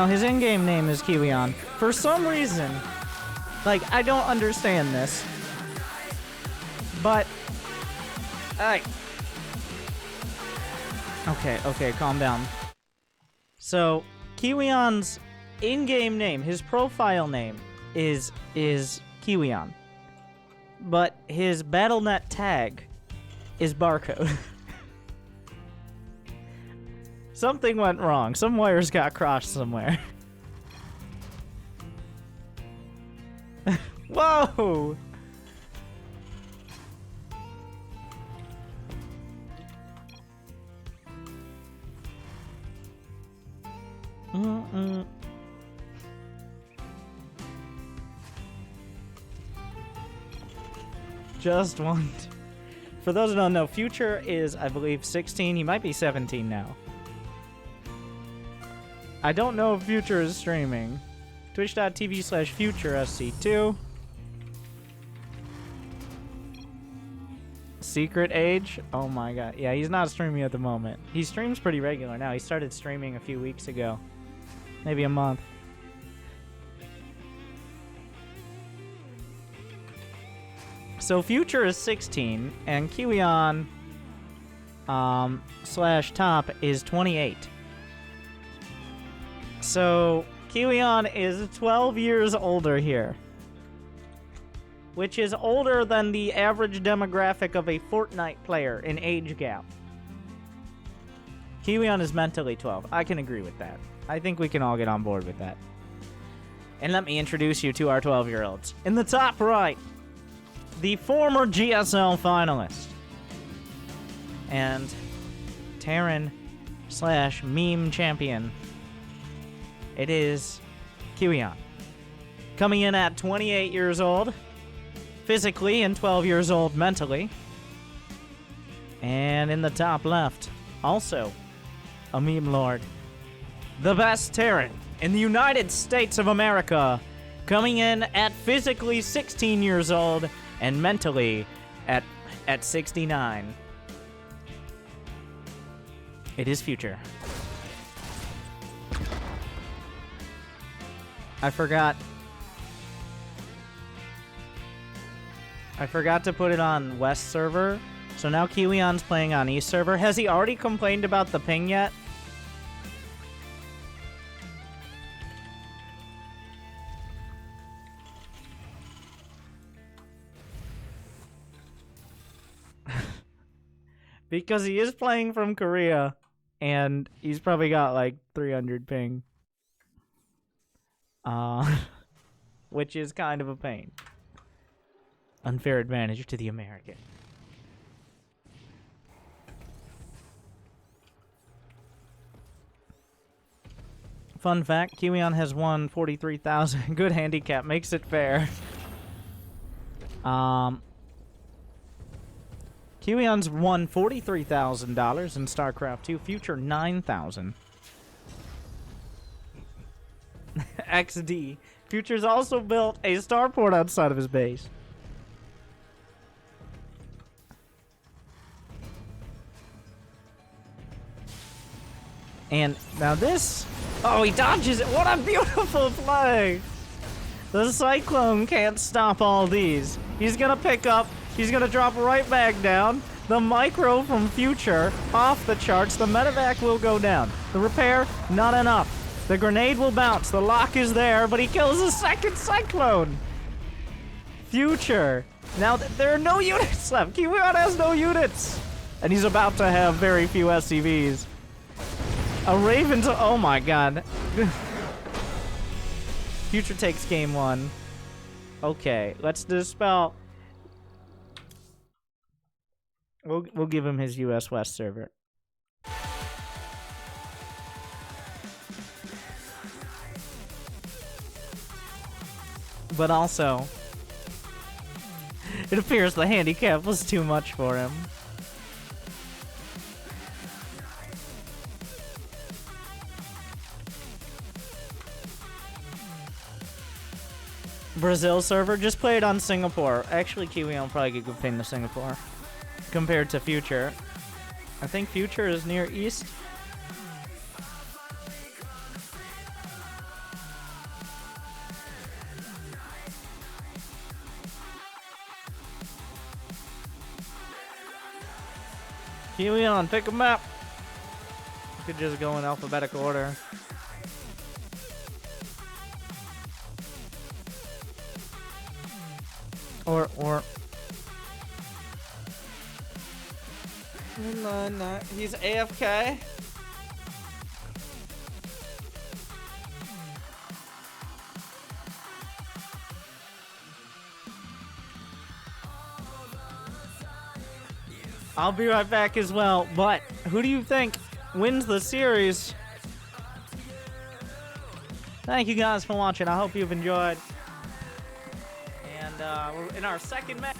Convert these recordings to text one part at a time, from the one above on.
His in-game name is Kiwion. For some reason, like, I don't understand this. But, hey. Okay, calm down. So, Kiwion's in-game name, his profile name, is Kiwion. But his Battle.net tag is Barcode. Something went wrong. Some wires got crossed somewhere. Whoa! Just one. For those who don't know, Future is, I believe, 16. He might be 17 now. I don't know if Future is streaming. Twitch.tv/FutureSC2. Secret Age? Oh my god. Yeah, he's not streaming at the moment. He streams pretty regular now. He started streaming a few weeks ago. Maybe a month. So Future is 16, and Kiwion /top is 28. So Kiwion is 12 years older here, which is older than the average demographic of a Fortnite player in age gap. Kiwion is mentally 12. I can agree with that. I think we can all get on board with that. And let me introduce you to our 12-year-olds. In the top right, the former GSL finalist and Terran/meme champion. It is Kiwion. Coming in at 28 years old, physically, and 12 years old mentally. And in the top left, also a meme lord. The best Terran in the United States of America, coming in at physically 16 years old and mentally at 69. It is Future. I forgot to put it on West server, so now Kiwion's playing on East server. Has he already complained about the ping yet? Because he is playing from Korea, and he's probably got like 300 ping. Which is kind of a pain. Unfair advantage to the American. Fun fact, Kiwion has won 43,000. Good handicap, makes it fair. Kiwion's won $43,000 in StarCraft 2. Future, 9,000. XD. Future's also built a starport outside of his base. And now this... Oh, he dodges it! What a beautiful play! The Cyclone can't stop all these. He's gonna pick up, he's gonna drop right back down. The micro from Future, off the charts. The medevac will go down. The repair, not enough. The grenade will bounce. The lock is there, but he kills the second Cyclone. Future. Now, there are no units left. Kiwion has no units. And he's about to have very few SCVs. A Raven to... Oh my god. Future takes game one. Okay, let's dispel... We'll give him his US West server. But also, it appears the handicap was too much for him. Brazil server, just play it on Singapore. Actually, Kiwion will probably get good ping to Singapore compared to Future. I think Future is near East. Helion, pick a map. You could just go in alphabetical order. Or. No, he's AFK. I'll be right back as well, but who do you think wins the series? Thank you guys for watching. I hope you've enjoyed. And we're in our second match.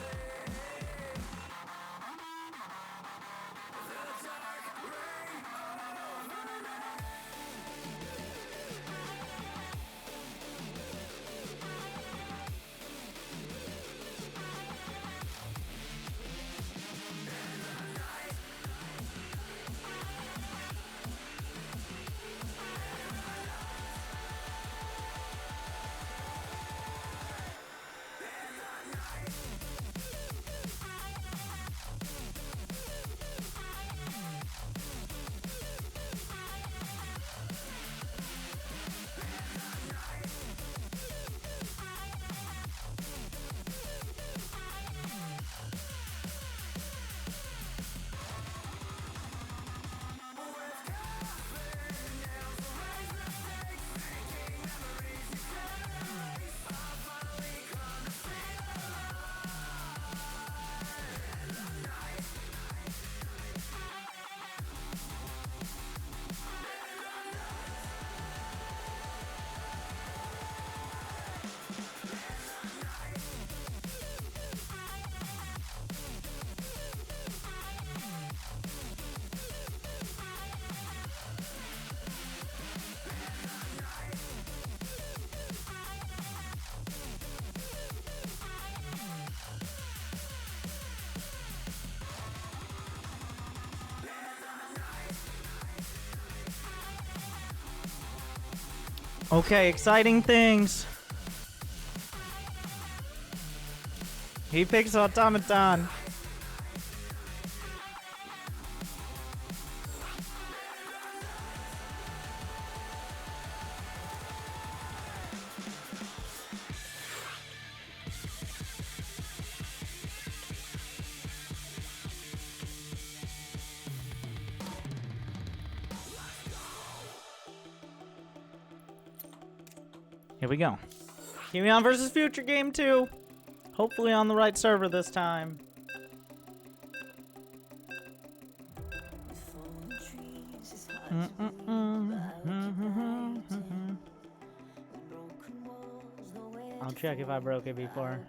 Okay, exciting things. He picks Automaton. Here we go. Helion versus Future Game 2. Hopefully on the right server this time. I'll check if I broke it before.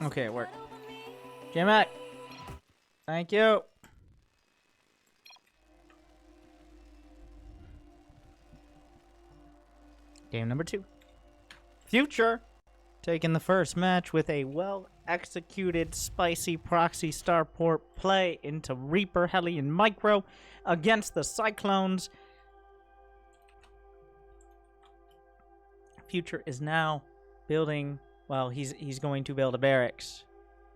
Okay, it worked. J-Mac, thank you. Game number 2. Future taking the first match with a well-executed spicy proxy starport play into Reaper Hellion Micro against the Cyclones. Future is now building, well, he's going to build a barracks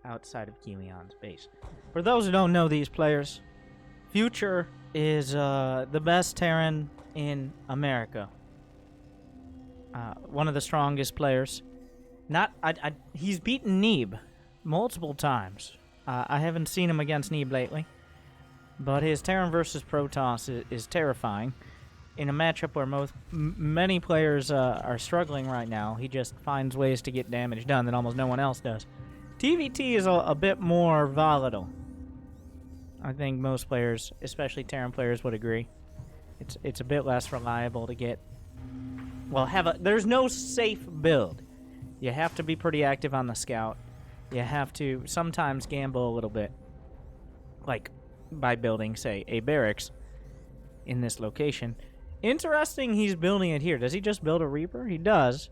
outside of Helion's base. For those who don't know these players, Future is the best Terran in America. One of the strongest players. He's beaten Neeb multiple times. I haven't seen him against Neeb lately, but his Terran versus Protoss is terrifying. In a matchup where many players are struggling right now, he just finds ways to get damage done that almost no one else does. TVT is a bit more volatile. I think most players, especially Terran players, would agree. It's a bit less reliable to get. Well, there's no safe build. You have to be pretty active on the scout. You have to sometimes gamble a little bit, like by building, say, a barracks in this location. Interesting, he's building it here. Does he just build a Reaper? He does.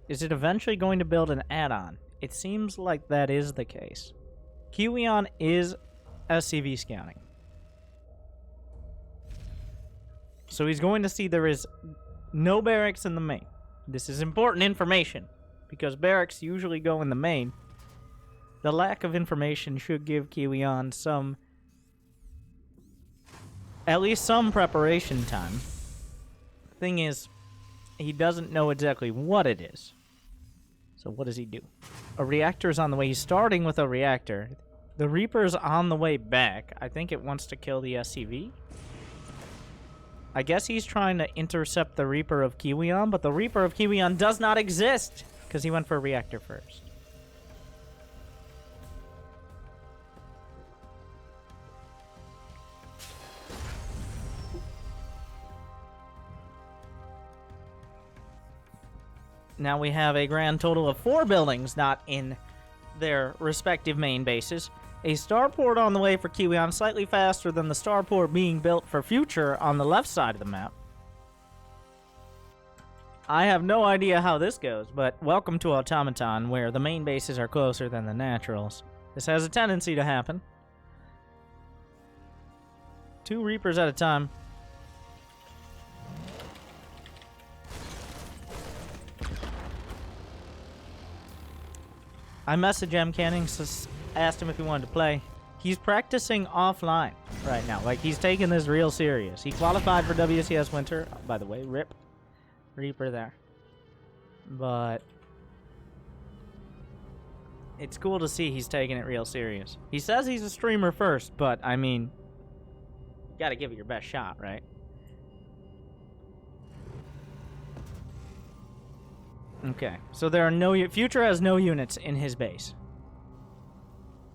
Is it eventually going to build an add-on? It seems like that is the case. Helion is SCV scouting. So he's going to see there is No barracks in the main. This is important information, because barracks usually go in the main. The lack of information should give Kiwion some... at least some preparation time. Thing is, he doesn't know exactly what it is. So what does he do? A reactor's on the way. He's starting with a reactor. The Reaper's on the way back. I think it wants to kill the SCV. I guess he's trying to intercept the Reaper of Kiwion, but the Reaper of Kiwion does not exist because he went for a reactor first. Now we have a grand total of 4 buildings not in their respective main bases. A starport on the way for Kiwion, slightly faster than the starport being built for Future on the left side of the map. I have no idea how this goes, but welcome to Automaton, where the main bases are closer than the naturals. This has a tendency to happen. 2 Reapers at a time. I messaged M. Canning, asked him if he wanted to play. He's practicing offline right now. Like, he's taking this real serious. He qualified for WCS Winter. Oh, by the way, RIP. Reaper there. But it's cool to see he's taking it real serious. He says he's a streamer first, but, I mean, you gotta give it your best shot, right? Okay, so there are no... Future has no units in his base.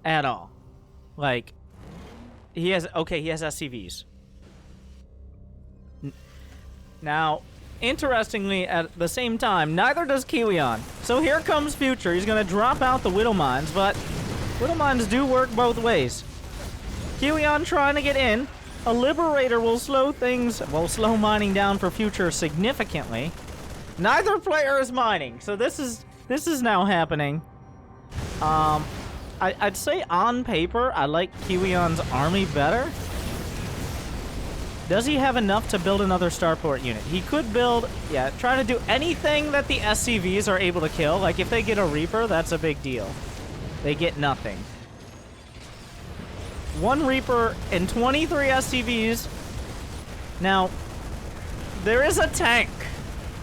At all. Like, he has... Okay, he has SCVs. Now, interestingly, at the same time, neither does Kiwion. So here comes Future. He's gonna drop out the Widow Mines, but Widow Mines do work both ways. Kiwion trying to get in. A Liberator will slow things... Will slow mining down for Future significantly. Neither player is mining, so this is now happening. I'd say on paper, I like Kiwion's army better. Does he have enough to build another starport unit? He could build, yeah, try to do anything that the SCVs are able to kill. Like, if they get a Reaper, that's a big deal. They get nothing. 1 Reaper and 23 SCVs. Now, there is a tank.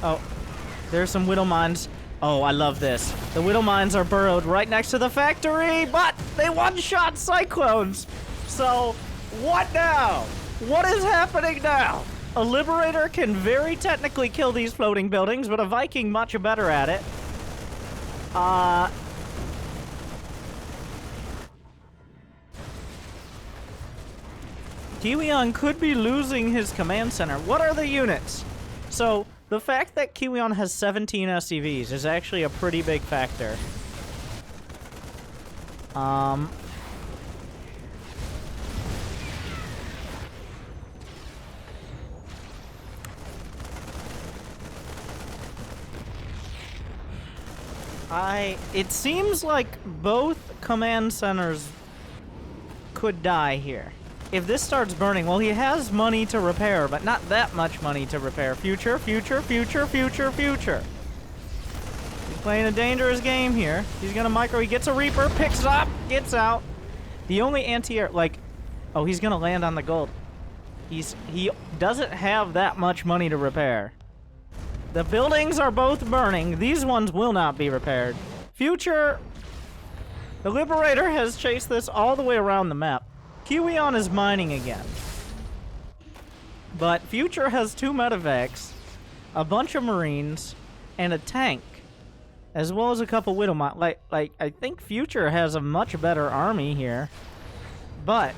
Oh. There's some Widow Mines. Oh, I love this. The Widow Mines are burrowed right next to the factory, but they one-shot Cyclones. So, what now? What is happening now? A Liberator can very technically kill these floating buildings, but a Viking much better at it. Kiwion could be losing his command center. What are the units? So... the fact that Kiwion has 17 SCVs is actually a pretty big factor. It seems like both command centers could die here. If this starts burning, well, he has money to repair, but not that much money to repair. Future, future, future, future, future. He's playing a dangerous game here. He's gonna micro. He gets a Reaper, picks up, gets out. The only anti-air, like, oh, he's gonna land on the gold. He doesn't have that much money to repair. The buildings are both burning. These ones will not be repaired. Future, the Liberator has chased this all the way around the map. Kiwion is mining again. But Future has 2 medevacs, a bunch of Marines, and a tank, as well as a couple Widow Mines. Like, I think Future has a much better army here. But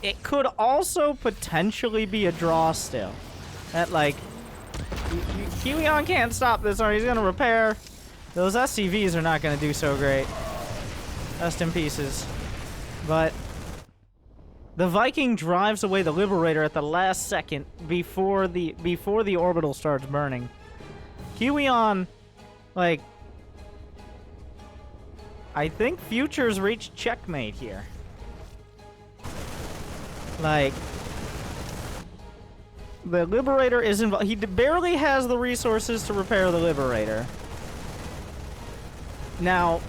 it could also potentially be a draw still. That, like, Kiwion can't stop this, or he's gonna repair. Those SCVs are not gonna do so great. Rest in pieces. But... the Viking drives away the Liberator at the last second before the orbital starts burning. Kiwion, like, I think Future's reached checkmate here. Like, The Liberator is involved. He barely has the resources to repair the Liberator. Now,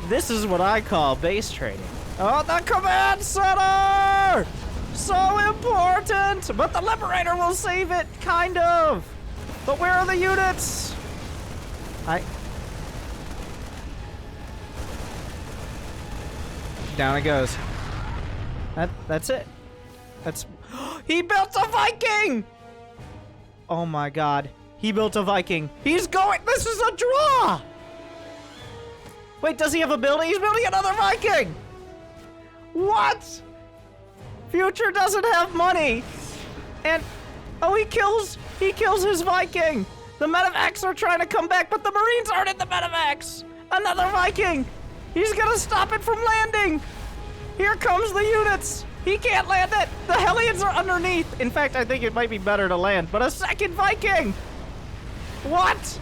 this is what I call base trading. Oh, the command center! So important! But the Liberator will save it, kind of. But where are the units? Down it goes. That's it. He built a Viking! Oh my god. He built a Viking. He's going. This is a draw! Wait, does he have a building? He's building another Viking! What? Future doesn't have money. And oh, he kills his Viking. The Medivacs are trying to come back, but the Marines aren't in the Medivacs. Another Viking. He's gonna stop it from landing. Here comes the units. He can't land it. The Hellions are underneath. In fact, I think it might be better to land, but a second Viking. What?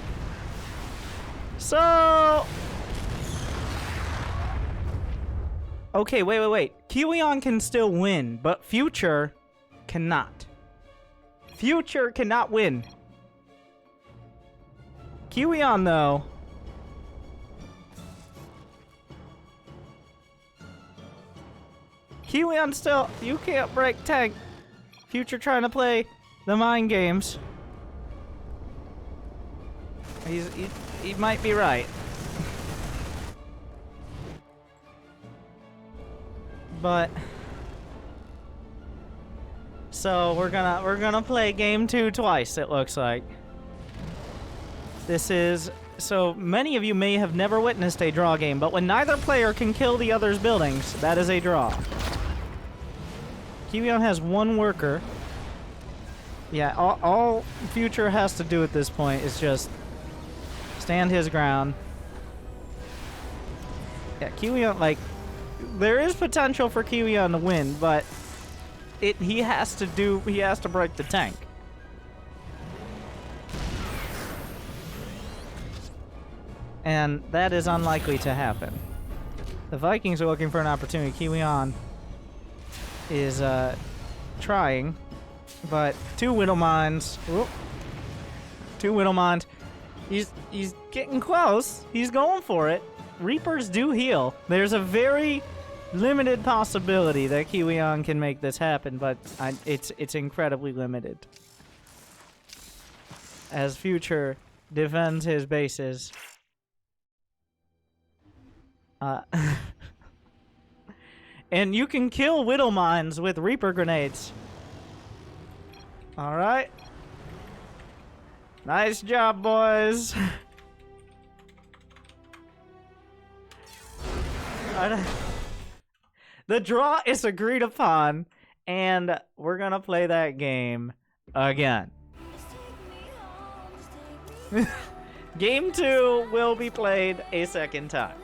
So okay, wait. Kiwion can still win, but Future cannot. Future cannot win. Kiwion, though. Kiwion still, you can't break tank. Future trying to play the mind games. He might be right. But so we're gonna play game 2 twice, it looks like. This is, so many of you may have never witnessed a draw game, but when neither player can kill the other's buildings, that is a draw. Kiwion has one worker. Yeah, all Future has to do at this point is just stand his ground. Yeah, Kiwion, like, there is potential for Kiwion to win, but he has to break the tank. And that is unlikely to happen. The Vikings are looking for an opportunity. Kiwion is trying, but two Widow Mines. Two Widow Mines. He's getting close. He's going for it. Reapers do heal. There's a very limited possibility that Kiwion can make this happen, but it's incredibly limited. As Future defends his bases. And you can kill Widow Mines with Reaper grenades. Alright. Nice job, boys. The draw is agreed upon, and we're gonna play that game again. Game 2 will be played a second time.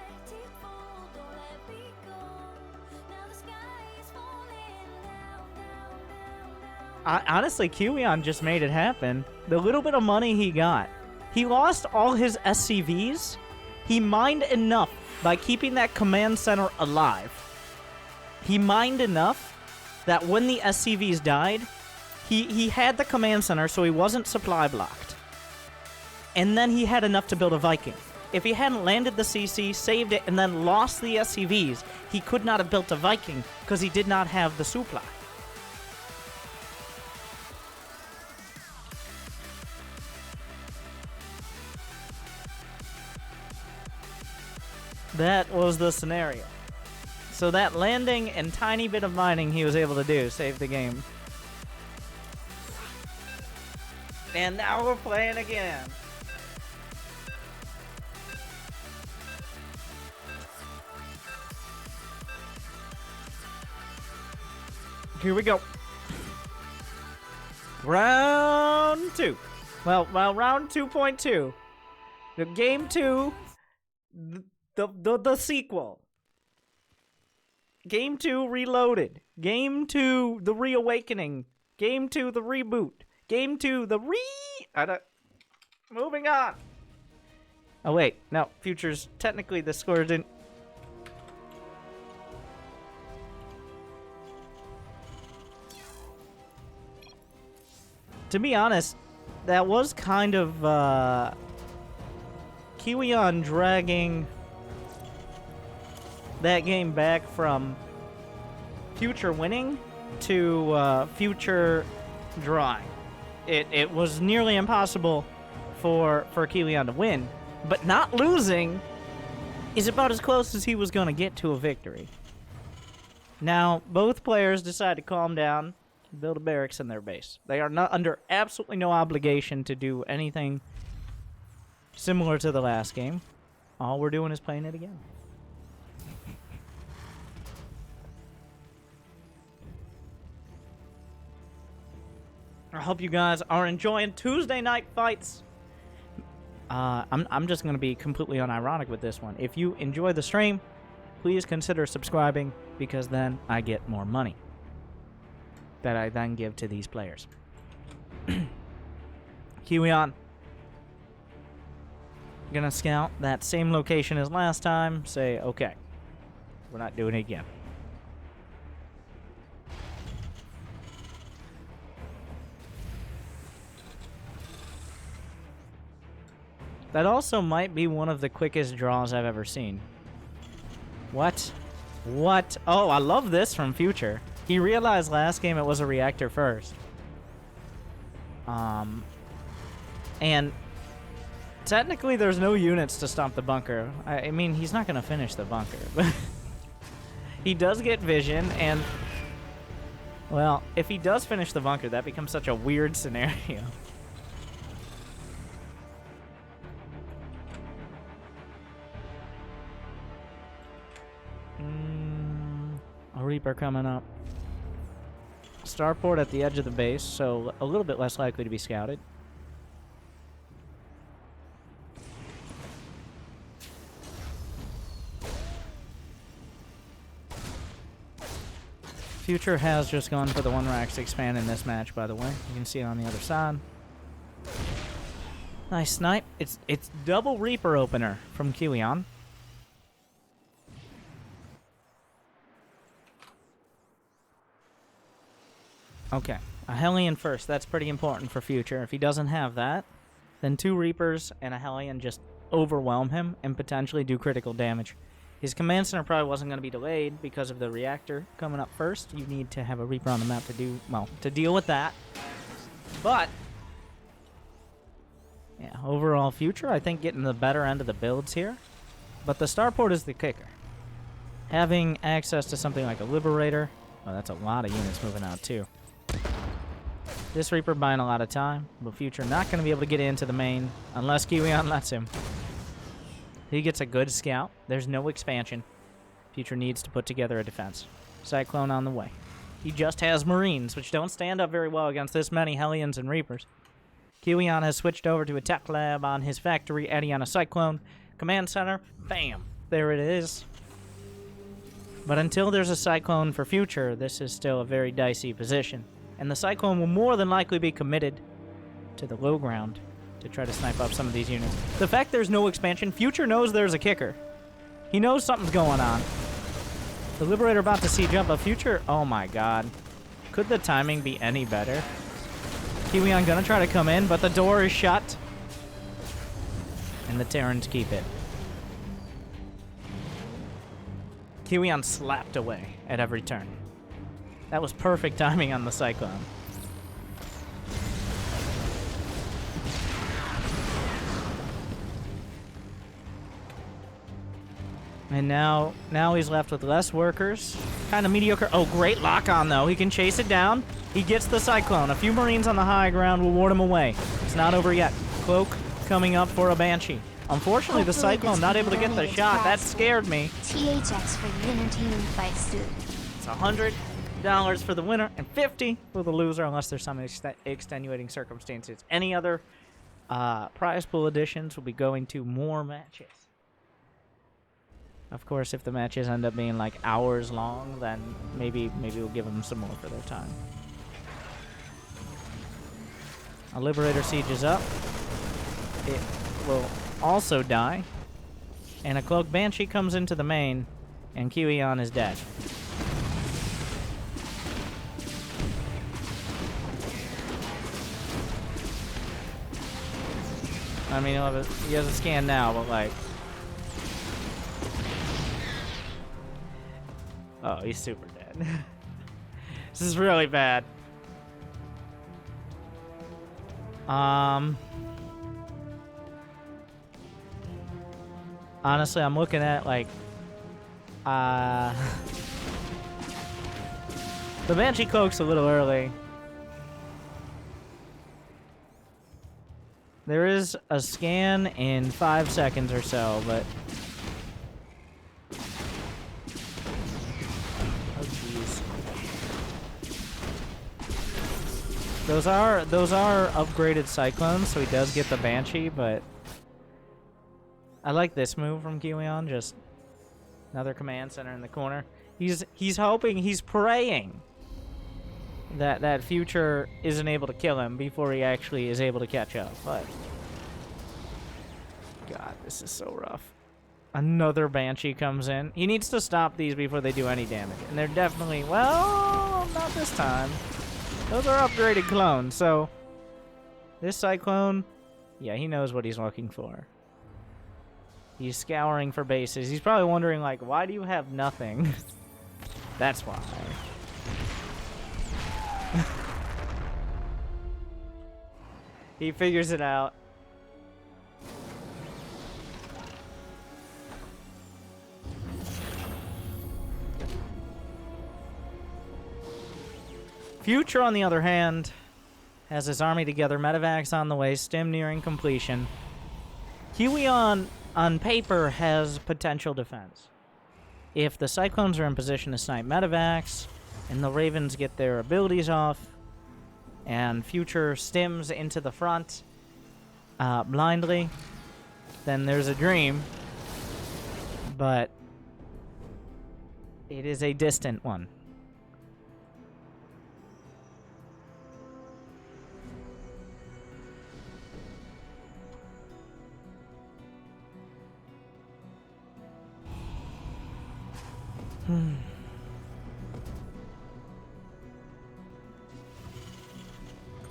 Honestly, Kiwion just made it happen. The little bit of money he got. He lost all his SCVs. He mined enough by keeping that command center alive. He mined enough that when the SCVs died, he had the command center, so he wasn't supply blocked. And then he had enough to build a Viking. If he hadn't landed the CC, saved it, and then lost the SCVs, he could not have built a Viking because he did not have the supply. That was the scenario. So that landing and tiny bit of mining he was able to do saved the game. And now we're playing again. Here we go. Round 2. Well, round 2.2. The game 2, the sequel. Game 2 Reloaded. Game 2 The Reawakening. Game 2 The Reboot. Game 2 The Moving on. Oh wait, no, Future's technically the score didn't. to be honest, that was kind of Kiwion dragging that game back from Future winning to Future drawing. It was nearly impossible for Kiwion to win, but not losing is about as close as he was going to get to a victory. Now, both players decide to calm down, build a barracks in their base. They are not under absolutely no obligation to do anything similar to the last game. All we're doing is playing it again. I hope you guys are enjoying Tuesday night fights. I'm just going to be completely unironic with this one. If you enjoy the stream, please consider subscribing, because then I get more money that I then give to these players. Kiwion. Gonna scout that same location as last time. Say, okay, we're not doing it again. That also might be one of the quickest draws I've ever seen. What? What? Oh, I love this from Future. He realized last game it was a reactor first. And technically there's no units to stomp the bunker. I mean, he's not going to finish the bunker. But he does get vision, and, well, if he does finish the bunker, that becomes such a weird scenario. A Reaper coming up. Starport at the edge of the base, so a little bit less likely to be scouted. Future has just gone for the 1 racks to expand in this match, by the way. You can see it on the other side. Nice snipe. It's double Reaper opener from Kiwion. Okay, a Hellion first. That's pretty important for Future. If he doesn't have that, then 2 Reapers and a Hellion just overwhelm him and potentially do critical damage. His command center probably wasn't going to be delayed because of the reactor coming up first. You need to have a Reaper on the map to do, well, to deal with that. But yeah, overall Future, I think, getting the better end of the builds here. But the Starport is the kicker. Having access to something like a Liberator, oh, that's a lot of units moving out too. This Reaper buying a lot of time, but Future not going to be able to get into the main unless Kiwion lets him. He gets a good scout. There's no expansion. Future needs to put together a defense. Cyclone on the way. He just has Marines, which don't stand up very well against this many Hellions and Reapers. Kiwion has switched over to a Tech Lab on his factory, Eddie on a Cyclone. Command Center, bam, there it is. But until there's a Cyclone for Future, this is still a very dicey position. And the Cyclone will more than likely be committed to the low ground to try to snipe up some of these units. The fact there's no expansion, Future knows there's a kicker. He knows something's going on. The Liberator about to siege up, but Future, oh my god. Could the timing be any better? Kiwion gonna try to come in, but the door is shut. And the Terrans keep it. Kiwion slapped away at every turn. That was perfect timing on the Cyclone. And now he's left with less workers. Kind of mediocre. Oh, great lock-on, though. He can chase it down. He gets the Cyclone. A few Marines on the high ground will ward him away. It's not over yet. Cloak coming up for a Banshee. Unfortunately, the Cyclone not able to get the shot. That scared me. THX for the entertainment fights, dude. It's $100 for the winner and $50 for the loser, unless there's some extenuating circumstances. Any other prize pool additions will be going to more matches. Of course, if the matches end up being like hours long, then maybe we'll give them some more for their time. A Liberator siege is up. It will also die. And a Cloak Banshee comes into the main, and Kiwion is dead. I mean, he has a scan now, but like... Oh, he's super dead. This is really bad. Honestly, I'm looking at, like... The Banshee Cloak's a little early. There is a scan in 5 seconds or so, but... Oh, jeez. Those are upgraded Cyclones, so he does get the Banshee, but... I like this move from Kiwion, just... Another command center in the corner. He's hoping, he's praying that Future isn't able to kill him before he actually is able to catch up, but... God, this is so rough. Another Banshee comes in. He needs to stop these before they do any damage. And they're definitely... Well, not this time. Those are upgraded clones, so... This Cyclone... Yeah, he knows what he's looking for. He's scouring for bases. He's probably wondering, like, why do you have nothing? That's why. He figures it out. Future, on the other hand, has his army together. Medivacs on the way. Stim nearing completion. Kiwion, on paper, has potential defense. If the Cyclones are in position to snipe Medivacs, and the Ravens get their abilities off, and Future stims into the front blindly, then there's a dream. But it is a distant one.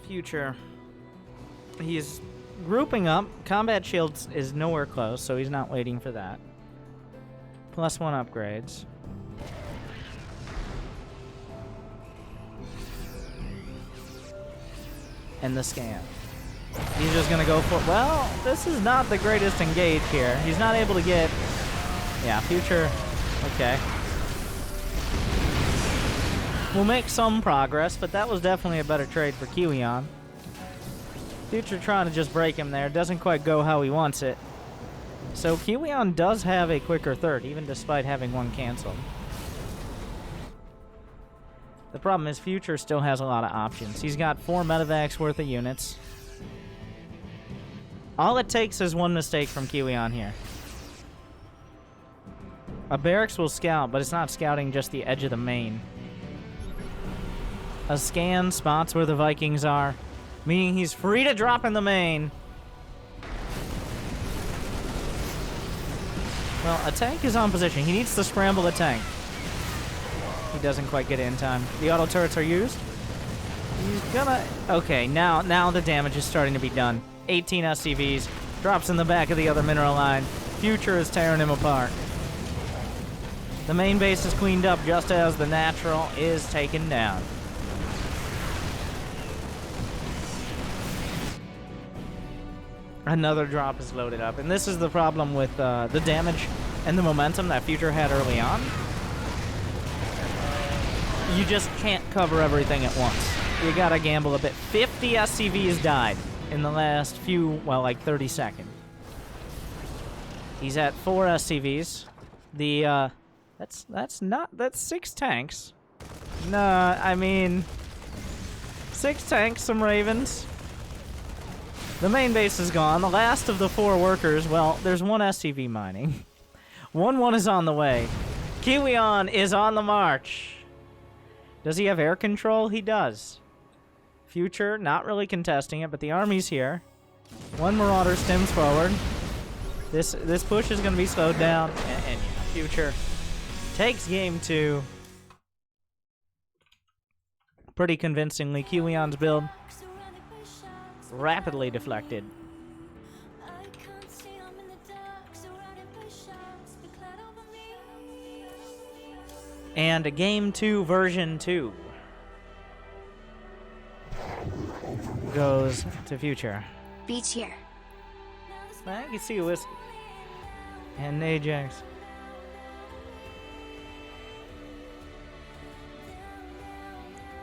Future. He's grouping up. Combat Shields is nowhere close, so he's not waiting for that. +1 upgrades. And the scan. He's just gonna go for... Well, this is not the greatest engage here. He's not able to get... Yeah, Future... Okay. We'll make some progress, but that was definitely a better trade for Kiwion. Future trying to just break him there. Doesn't quite go how he wants it. So Kiwion does have a quicker third, even despite having one canceled. The problem is Future still has a lot of options. He's got 4 Medivacs worth of units. All it takes is one mistake from Kiwion here. A barracks will scout, but it's not scouting just the edge of the main. A scan spots where the Vikings are, meaning he's free to drop in the main. Well, a tank is on position. He needs to scramble a tank. He doesn't quite get it in time. The auto turrets are used. He's gonna... Okay, now the damage is starting to be done. 18 SCVs. Drops in the back of the other mineral line. Future is tearing him apart. The main base is cleaned up just as the natural is taken down. Another drop is loaded up, and this is the problem with the damage and the momentum that Future had early on. You just can't cover everything at once. You gotta gamble a bit. 50 SCVs died in the last few, well, like 30 seconds. He's at 4 SCVs. The, that's 6 tanks. Nah, I mean, 6 tanks, some Ravens. The main base is gone. The last of the 4 workers, well, there's 1 SCV mining. 1-1 is on the way. Kiwion is on the march. Does he have air control? He does. Future, not really contesting it, but the army's here. 1 Marauder stims forward. This push is going to be slowed down, and yeah, Future takes game 2. Pretty convincingly. Kiwion's build rapidly deflected. And Game 2 version 2 goes to Future. Beach here. I can see Whiskey. And Ajax.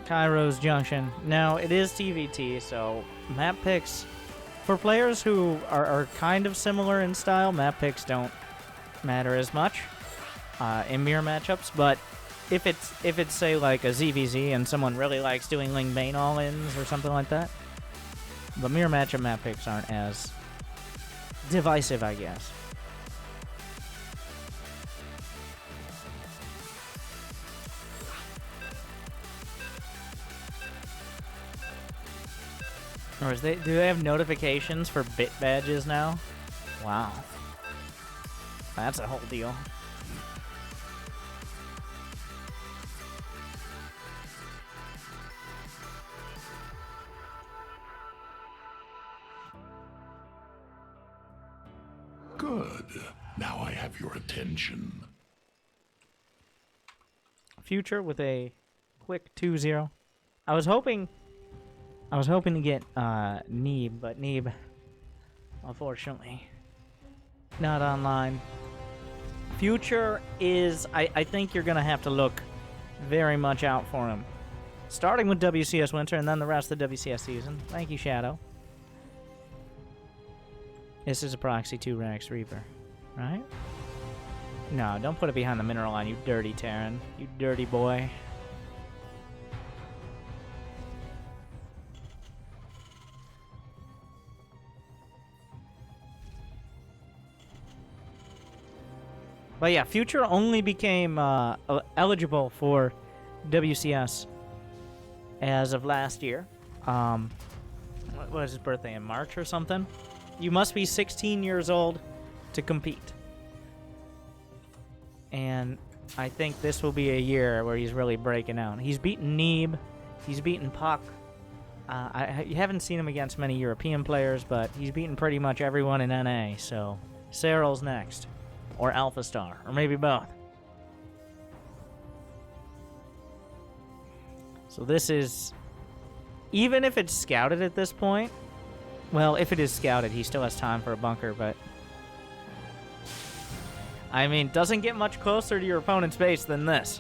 Kairos Junction. Now, it is TVT, so map picks, for players who are kind of similar in style, map picks don't matter as much in mirror matchups, but if it's say like a ZVZ and someone really likes doing Ling Bane all-ins or something like that, the mirror matchup map picks aren't as divisive, I guess. Or do they have notifications for bit badges now? Wow. That's a whole deal. Good. Now I have your attention. Future with a quick 2-0. I was hoping to get Neeb, but Neeb, unfortunately, not online. Future is, I think you're going to have to look very much out for him. Starting with WCS Winter and then the rest of the WCS season. Thank you, Shadow. This is a proxy 2 Rax Reaper, right? No, don't put it behind the mineral line, you dirty Terran. You dirty boy. But yeah, Future only became eligible for WCS as of last year. What was his birthday, in March or something? You must be 16 years old to compete. And I think this will be a year where he's really breaking out. He's beaten Neeb. He's beaten Puck. You haven't seen him against many European players, but he's beaten pretty much everyone in NA. So Cyril's next. Or Alpha Star. Or maybe both. So this is... Even if it's scouted at this point... Well, if it is scouted, he still has time for a bunker, but... I mean, doesn't get much closer to your opponent's base than this.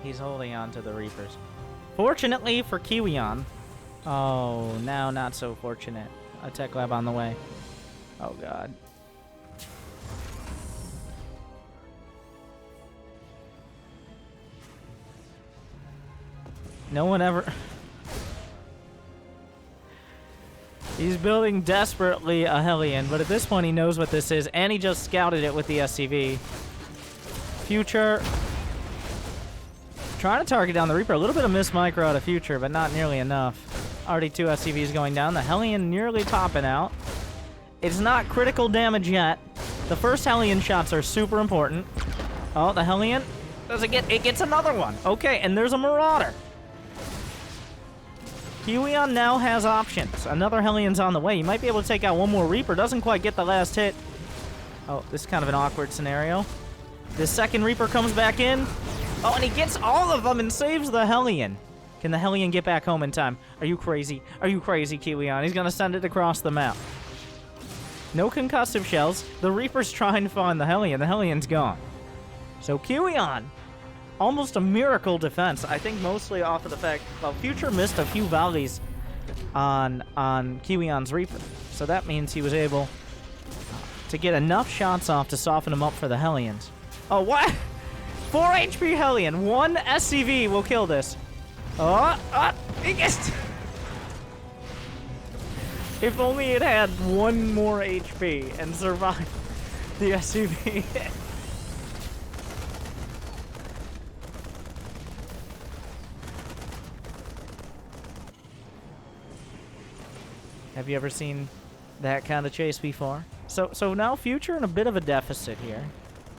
He's holding on to the Reapers. Fortunately for Kiwion. Oh, now not so fortunate. A tech lab on the way. Oh, God. No one ever... He's building desperately a Hellion, but at this point he knows what this is, and he just scouted it with the SCV. Future... Trying to target down the Reaper. A little bit of miss micro out of Future, but not nearly enough. Already 2 SCVs going down. The Hellion nearly popping out. It's not critical damage yet. The first Hellion shots are super important. Oh, the Hellion does it get... It gets another one. Okay, and there's a Marauder. Kiwion now has options. Another Hellion's on the way. He might be able to take out one more Reaper. Doesn't quite get the last hit. Oh, this is kind of an awkward scenario. This second Reaper comes back in. Oh, and he gets all of them and saves the Hellion. Can the Hellion get back home in time? Are you crazy? Are you crazy, Kiwion? He's going to send it across the map. No concussive shells. The Reaper's trying to find the Hellion. The Hellion's gone. So Kiwion, almost a miracle defense. I think mostly off of the fact, well, Future missed a few volleys on Kiwion's Reaper. So that means he was able to get enough shots off to soften him up for the Hellions. Oh, what? 4 HP Hellion. 1 SCV will kill this. He gets... If only it had 1 more HP and survived the SCV. Have you ever seen that kind of chase before? So now Future in a bit of a deficit here,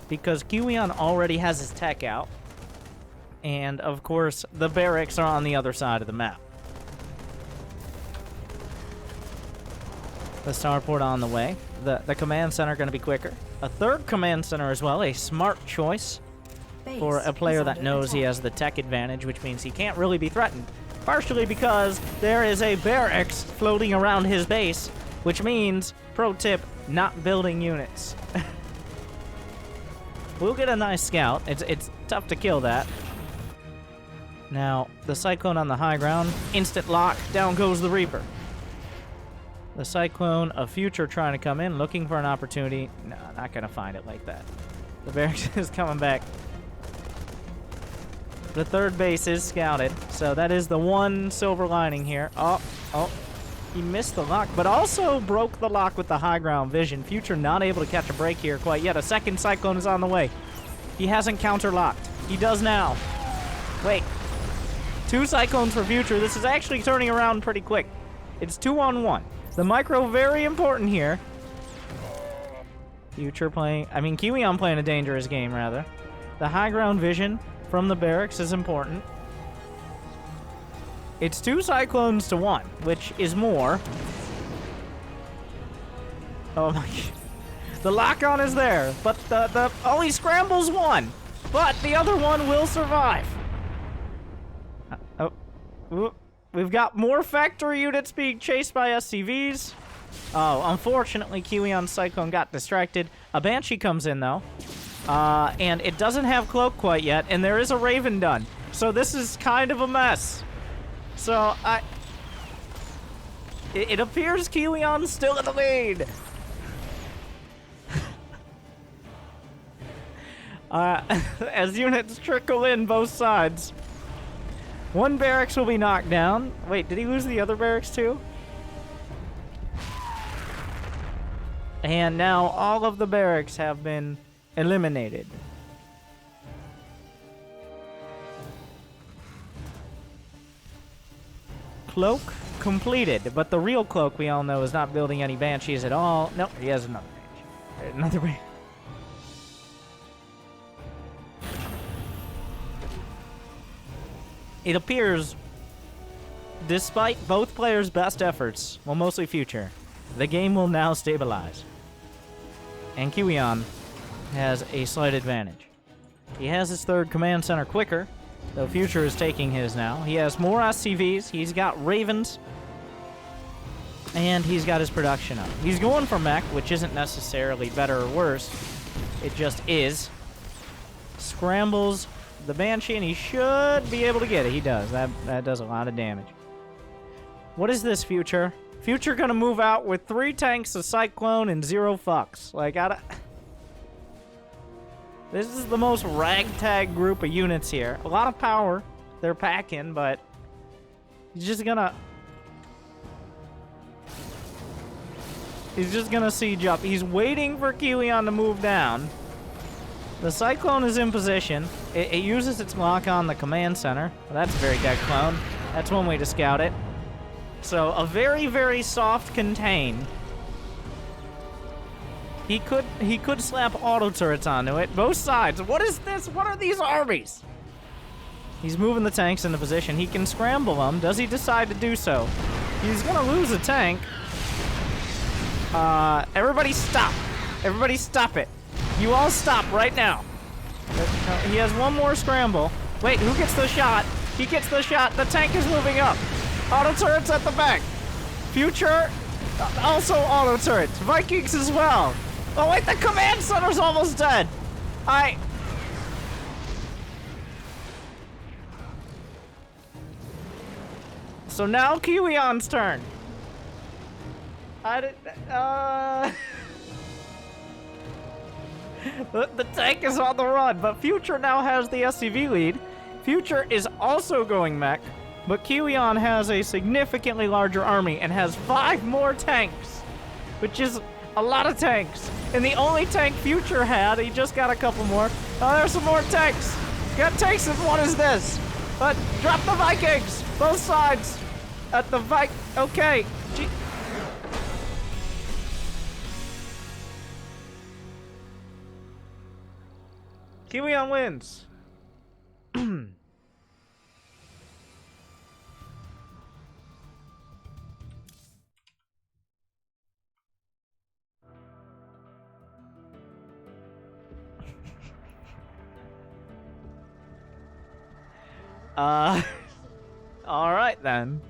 because Kiwion already has his tech out, and of course the barracks are on the other side of the map. The starport on the way. The command center going to be quicker. A third command center as well, a smart choice for a player that knows he has the tech advantage, which means he can't really be threatened. Partially because there is a barracks floating around his base, which means, pro tip, not building units. We'll get a nice scout. It's tough to kill that. Now, the Cyclone on the high ground, instant lock, down goes the Reaper. The Cyclone of Future trying to come in, looking for an opportunity. No, not gonna find it like that. The barracks is coming back. The third base is scouted, so that is the one silver lining here. Oh, he missed the lock, but also broke the lock with the high ground vision. Future not able to catch a break here quite yet. A second Cyclone is on the way. He hasn't counter-locked. He does now. Wait. 2 Cyclones for Future. This is actually turning around pretty quick. It's 2-on-1. The micro very important here. Future playing... I mean, Kiwion playing a dangerous game, rather. The high ground vision from the barracks is important. It's 2 Cyclones to 1, which is more. Oh my god. The lock-on is there, but oh, he scrambles one, but the other one will survive. We've got more factory units being chased by SCVs. Oh, unfortunately, Kiwion's Cyclone got distracted. A Banshee comes in, though. And it doesn't have Cloak quite yet, and there is a Raven done. So this is kind of a mess. So, it appears Kiwion's still in the lead. As units trickle in both sides. One barracks will be knocked down. Wait, did he lose the other barracks too? And now all of the barracks have been eliminated. Cloak completed, but the real Cloak we all know is not building any Banshees at all. Nope, he has another Banshee. Another Banshee. It appears, despite both players' best efforts, well, mostly Future, the game will now stabilize. And Kiwion has a slight advantage. He has his third command center quicker, though Future is taking his now. He has more SCVs, he's got Ravens, and he's got his production up. He's going for mech, which isn't necessarily better or worse. It just is. Scrambles the Banshee, and he should be able to get it. He does. That does a lot of damage. What is this, Future? Future gonna move out with 3 tanks, a Cyclone, and 0 fucks. Like, this is the most ragtag group of units here. A lot of power they're packing, but he's just gonna siege up. He's waiting for Kiwion to move down. The Cyclone is in position. It uses its lock on the command center. Well, that's a very dead clone. That's one way to scout it. So, a very, very soft contain. He could slap auto turrets onto it. Both sides. What is this? What are these armies? He's moving the tanks into position. He can scramble them. Does he decide to do so? He's gonna lose a tank. Everybody stop. Everybody stop it. You all stop right now. He has one more scramble. Wait, who gets the shot? He gets the shot. The tank is moving up. Auto turrets at the back. Future, also auto turrets. Vikings as well. Oh wait, the command center's almost dead. So now Kiwion's turn. The tank is on the run, but Future now has the SCV lead. Future is also going mech, but Kiwion has a significantly larger army and has 5 more tanks, which is a lot of tanks. And the only tank Future had, he just got a couple more. Oh, there's some more tanks. Got tanks, and what is this? But drop the Vikings, both sides. At the okay. Kiwion wins. All right then.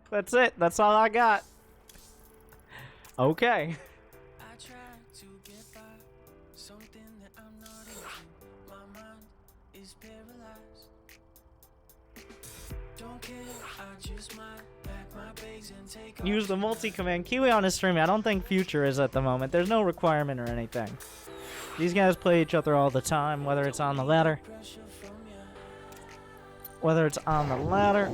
That's it. That's all I got. Okay. I try to get by something that I'm not into. My mind is paralyzed. Don't care, I just might pack my bags and take off. Use the multi-command. Kiwion is streaming. I don't think Future is at the moment. There's no requirement or anything. These guys play each other all the time, whether it's on the ladder. Whether it's on the ladder.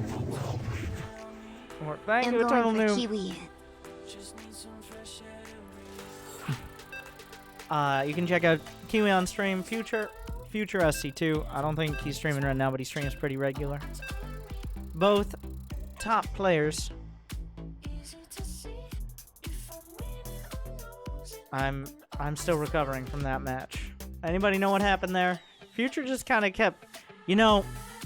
Or thank I'm you, Eternal going for Noob. Kiwion. Just need some fresh air to breathe. You can check out Kiwion stream Future SC2. I don't think he's streaming right now, but he streams pretty regular. Both top players. I'm still recovering from that match. Anybody know what happened there? Future just kind of kept, you know,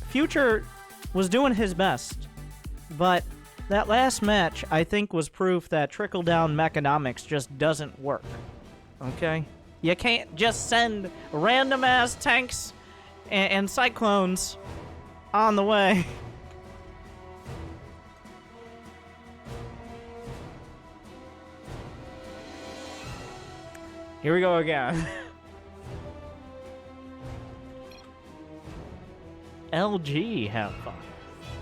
Future was doing his best, but that last match I think was proof that trickle down mechanomics just doesn't work. Okay? You can't just send random ass tanks and cyclones on the way. Here we go again. LG, have fun.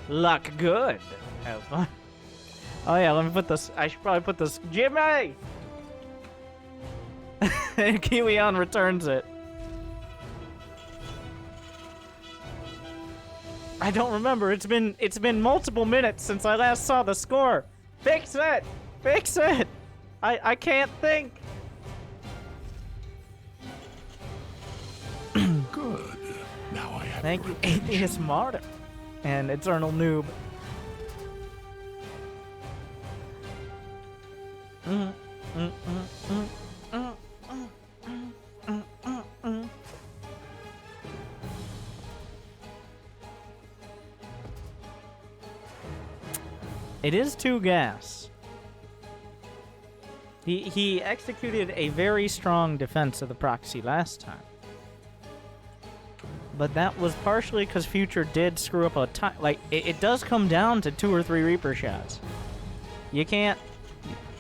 Luck good, have fun. Oh yeah, let me put this. I should probably put this. Jimmy! And Kiwion returns it. I don't remember. It's been multiple minutes since I last saw the score. Fix it! Fix it! I can't think. Good. Now I have Thank your you, attention. Atheist Martyr and Eternal Noob. It is 2 gas. He executed a very strong defense of the proxy last time. But that was partially because Future did screw up a time. Like, it does come down to 2 or 3 Reaper shots. You can't...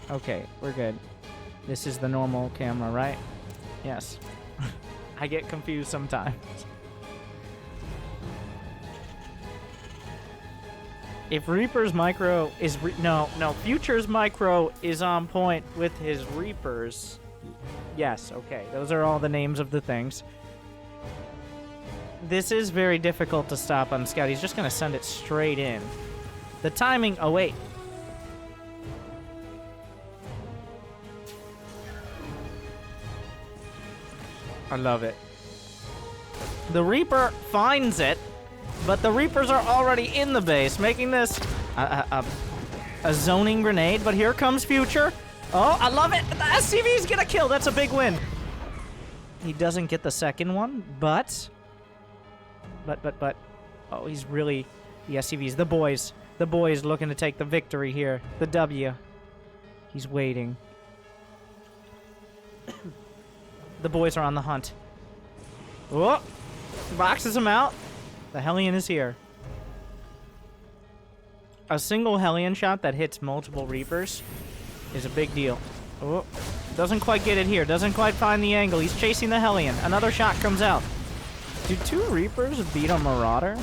Okay, we're good. This is the normal camera, right? Yes. I get confused sometimes. If Reaper's micro is... No, Future's micro is on point with his Reapers. Yes, okay. Those are all the names of the things. This is very difficult to stop on Scout. He's just going to send it straight in. The timing... Oh, wait. I love it. The Reaper finds it, but the Reapers are already in the base, making this a zoning grenade. But here comes Future. Oh, I love it. The SCV's going to kill. That's a big win. He doesn't get the second one, but... Oh, he's really... The SCVs, the boys. The boys looking to take the victory here. The W. He's waiting. The boys are on the hunt. Oh! Boxes him out. The Hellion is here. A single Hellion shot that hits multiple Reapers is a big deal. Oh! Doesn't quite get it here. Doesn't quite find the angle. He's chasing the Hellion. Another shot comes out. Do 2 Reapers beat a Marauder?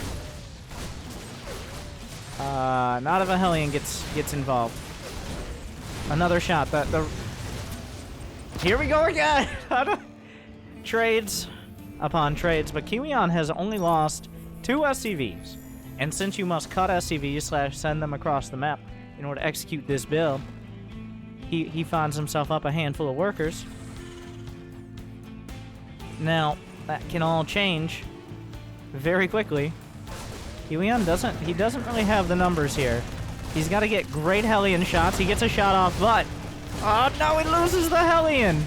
Not if a Hellion gets involved. Another shot. Here we go again! Trades upon trades, but Kiwion has only lost 2 SCVs. And since you must cut SCVs / send them across the map in order to execute this build, he finds himself up a handful of workers. Now, that can all change very quickly. Kiwion doesn't really have the numbers here. He's got to get great Hellion shots. He gets a shot off, but... Oh, no, he loses the Hellion!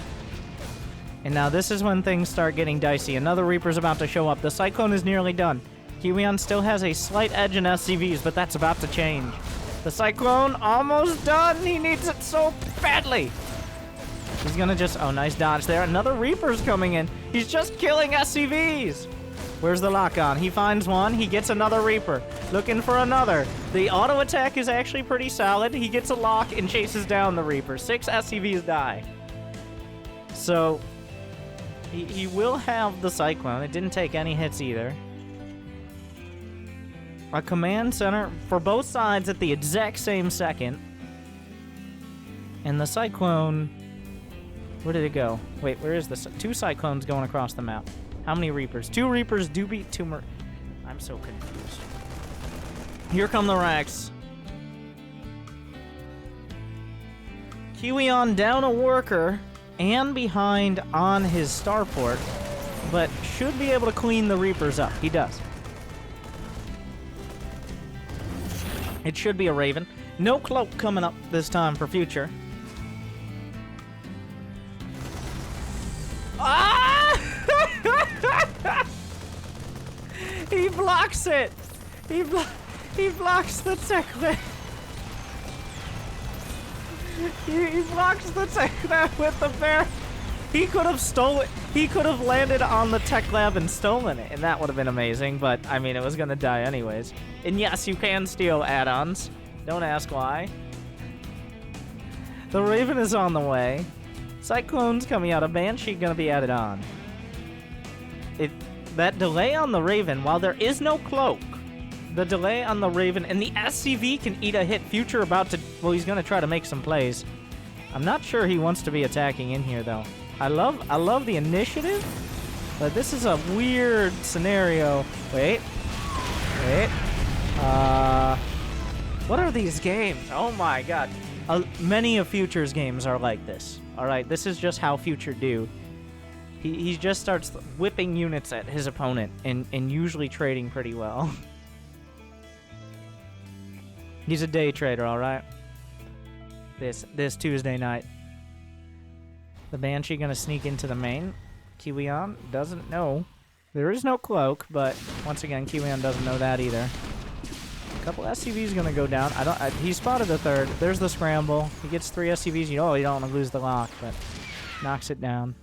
And now this is when things start getting dicey. Another Reaper's about to show up. The Cyclone is nearly done. Kiwion still has a slight edge in SCVs, but that's about to change. The Cyclone almost done. He needs it so badly. He's gonna just... Oh, nice dodge there. Another Reaper's coming in. He's just killing SCVs. Where's the lock-on? He finds one. He gets another Reaper. Looking for another. The auto attack is actually pretty solid. He gets a lock and chases down the Reaper. 6 SCVs die. So, he will have the Cyclone. It didn't take any hits either. A command center for both sides at the exact same second. And the Cyclone... Where did it go? Wait, where is this? 2 Cyclones going across the map. How many Reapers? 2 Reapers do beat 2 I'm so confused. Here come the Rax. Kiwion down a worker and behind on his starport, but should be able to clean the Reapers up. He does. It should be a Raven. No cloak coming up this time for Future. Ah! He blocks it! He blocks the tech lab. He blocks the tech lab with the bear. He could have stolen... He could have landed on the tech lab and stolen it, and that would have been amazing, but, I mean, it was gonna die anyways. And yes, you can steal add-ons. Don't ask why. The Raven is on the way. Cyclone's coming out. A Banshee gonna be added on. That delay on the Raven, while there is no cloak, the delay on the Raven and the SCV can eat a hit. Future about to... Well, he's gonna try to make some plays. I'm not sure he wants to be attacking in here, though. I love the initiative, but this is a weird scenario. Wait. What are these games? Oh my god. Many of Future's games are like this. Alright, this is just how Future do. He just starts whipping units at his opponent and usually trading pretty well. He's a day trader, alright? This Tuesday night. The Banshee gonna sneak into the main. Kiwion doesn't know. There is no cloak, but once again, Kiwion doesn't know that either. A couple SCVs gonna go down. He spotted the third. There's the scramble. He gets 3 SCVs. You don't want to lose the lock, but knocks it down.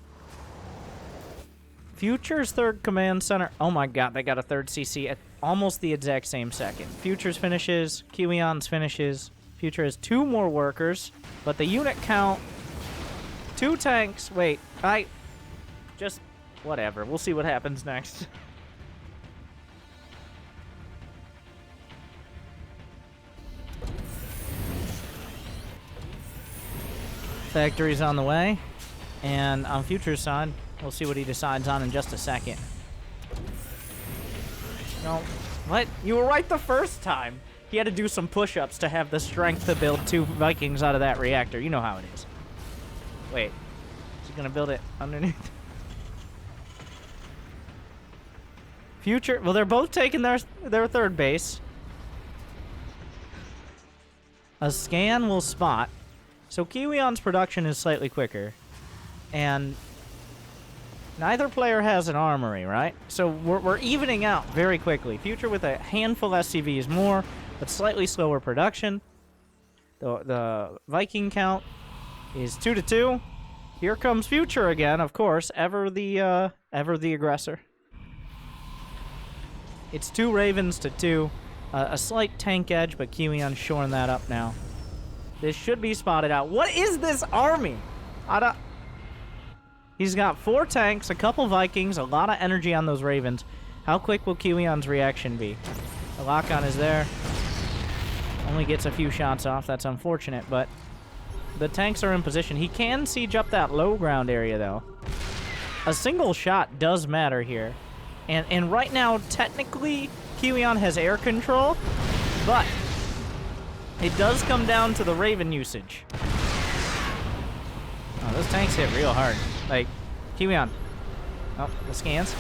Future's third command center. Oh my god, they got a third CC at almost the exact same second. Future's finishes, Kiwion's finishes. Future has 2 more workers, but the unit count... 2 tanks. Wait, just... Whatever. We'll see what happens next. Factory's on the way. And on Future's side, we'll see what he decides on in just a second. No. What? You were right the first time. He had to do some push-ups to have the strength to build 2 Vikings out of that reactor. You know how it is. Wait. Is he gonna build it underneath? Future... Well, they're both taking their third base. A scan will spot. So Kiwion's production is slightly quicker. And... neither player has an armory, right? So we're evening out very quickly. Future with a handful of SCVs more, but slightly slower production. The Viking count is 2-2. Here comes Future again, of course, ever the aggressor. It's 2 Ravens to 2. A slight tank edge, but Kiwion shoring that up now. This should be spotted out. What is this army? He's got 4 tanks, a couple Vikings, a lot of energy on those Ravens. How quick will Kiwion's reaction be? The lock-on is there. Only gets a few shots off. That's unfortunate, but the tanks are in position. He can siege up that low ground area, though. A single shot does matter here. And right now, technically, Kiwion has air control, but it does come down to the Raven usage. Oh, those tanks hit real hard. Like, Kiwion. Oh, the scans.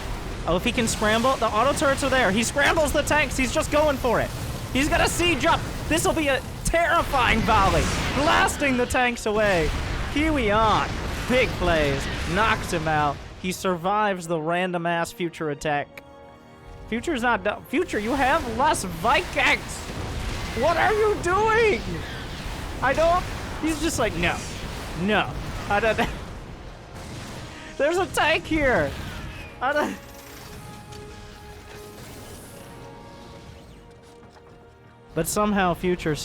Oh, if he can scramble, the auto turrets are there. He scrambles the tanks. He's just going for it. He's gonna siege up. This will be a terrifying volley, blasting the tanks away. Kiwi on, big plays, knocks him out. He survives the random ass Future attack. Future's not done. Future, you have less Vikings. What are you doing? I don't. He's just like, no, no. I don't. There's a tank here. I don't. But somehow Future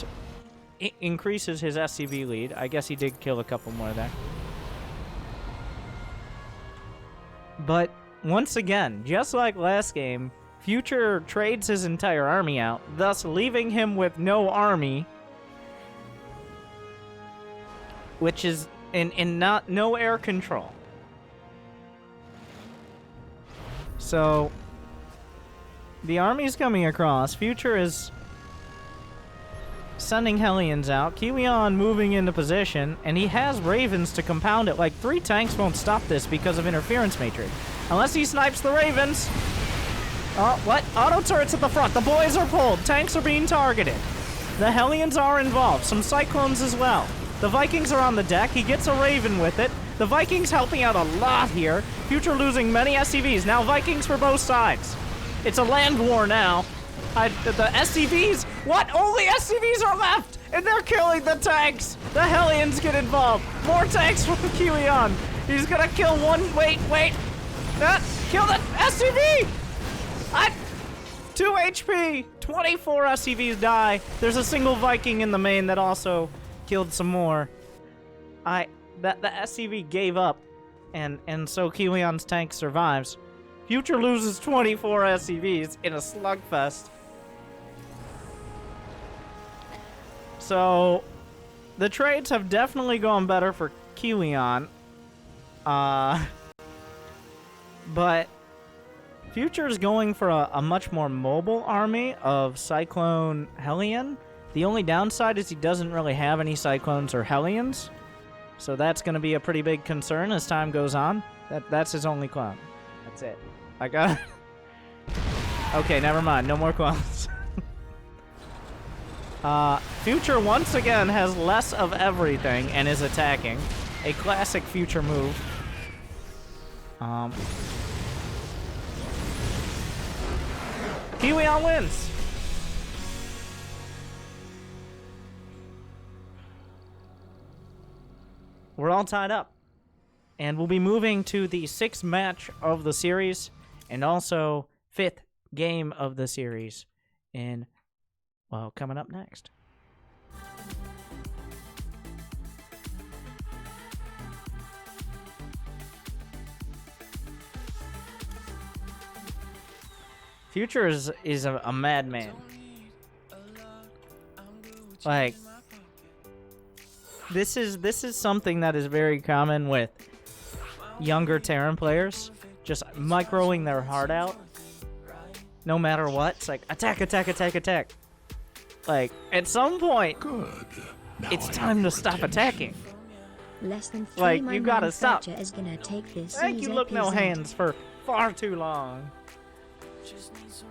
increases his SCV lead. I guess he did kill a couple more there. But once again, just like last game, Future trades his entire army out, thus leaving him with no army, which is in no air control. So the army's coming across. Future is sending Hellions out. Kiwion moving into position, and he has Ravens to compound it. Like, 3 tanks won't stop this because of Interference Matrix. Unless he snipes the Ravens. Oh, what? Auto turrets at the front. The boys are pulled. Tanks are being targeted. The Hellions are involved. Some Cyclones as well. The Vikings are on the deck. He gets a Raven with it. The Vikings helping out a lot here. Future losing many SCVs. Now Vikings for both sides. It's a land war now. The SCVs, what? Only SCVs are left, and they're killing the tanks. The Hellions get involved. More tanks from Kiwion. He's gonna kill one. Wait. Kill the SCV. 2 HP. 24 SCVs die. There's a single Viking in the main that also killed some more. The SCV gave up, and so Kiwion's tank survives. Future loses 24 SCVs in a slugfest. So, the trades have definitely gone better for Kiwion. But Future's going for a much more mobile army of Cyclone Hellion. The only downside is he doesn't really have any Cyclones or Hellions. So that's going to be a pretty big concern as time goes on. That's his only clone. That's it. I got... Okay, never mind. No more clones. Future once again has less of everything and is attacking. A classic Future move. Kiwion wins. We're all tied up. And we'll be moving to the 6th match of the series and also 5th game of the series in, well, coming up next. Future is a madman. Like, this is something that is very common with younger Terran players, just microing their heart out no matter what. It's like attack. Like, at some point, Good. Now it's I time have to your stop attention. attacking. Less than 3 Like, my you gotta stop. manufacturer is gonna take this. Thank you, Look No Hands, for far too long.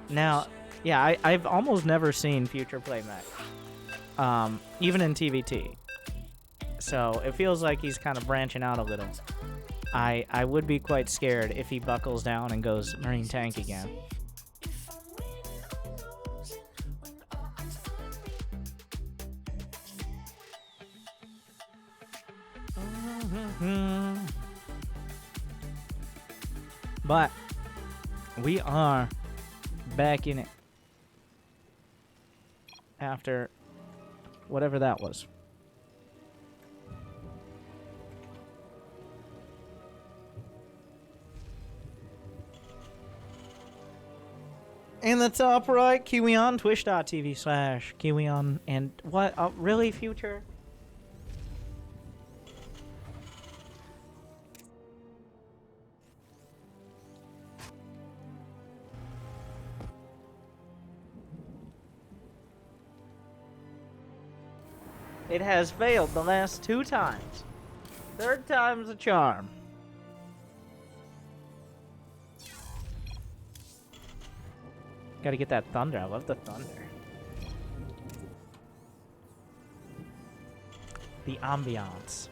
Now, yeah, I've almost never seen Future play mech, even in TVT. So it feels like he's kind of branching out a little. I would be quite scared if he buckles down and goes Marine Tank again. But we are back in it after whatever that was. In the top right, Kiwion, twitch.tv/Kiwion, and what? Really, Future? It has failed the last 2 times. 3rd time's a charm. Gotta get that thunder. I love the thunder. the ambiance.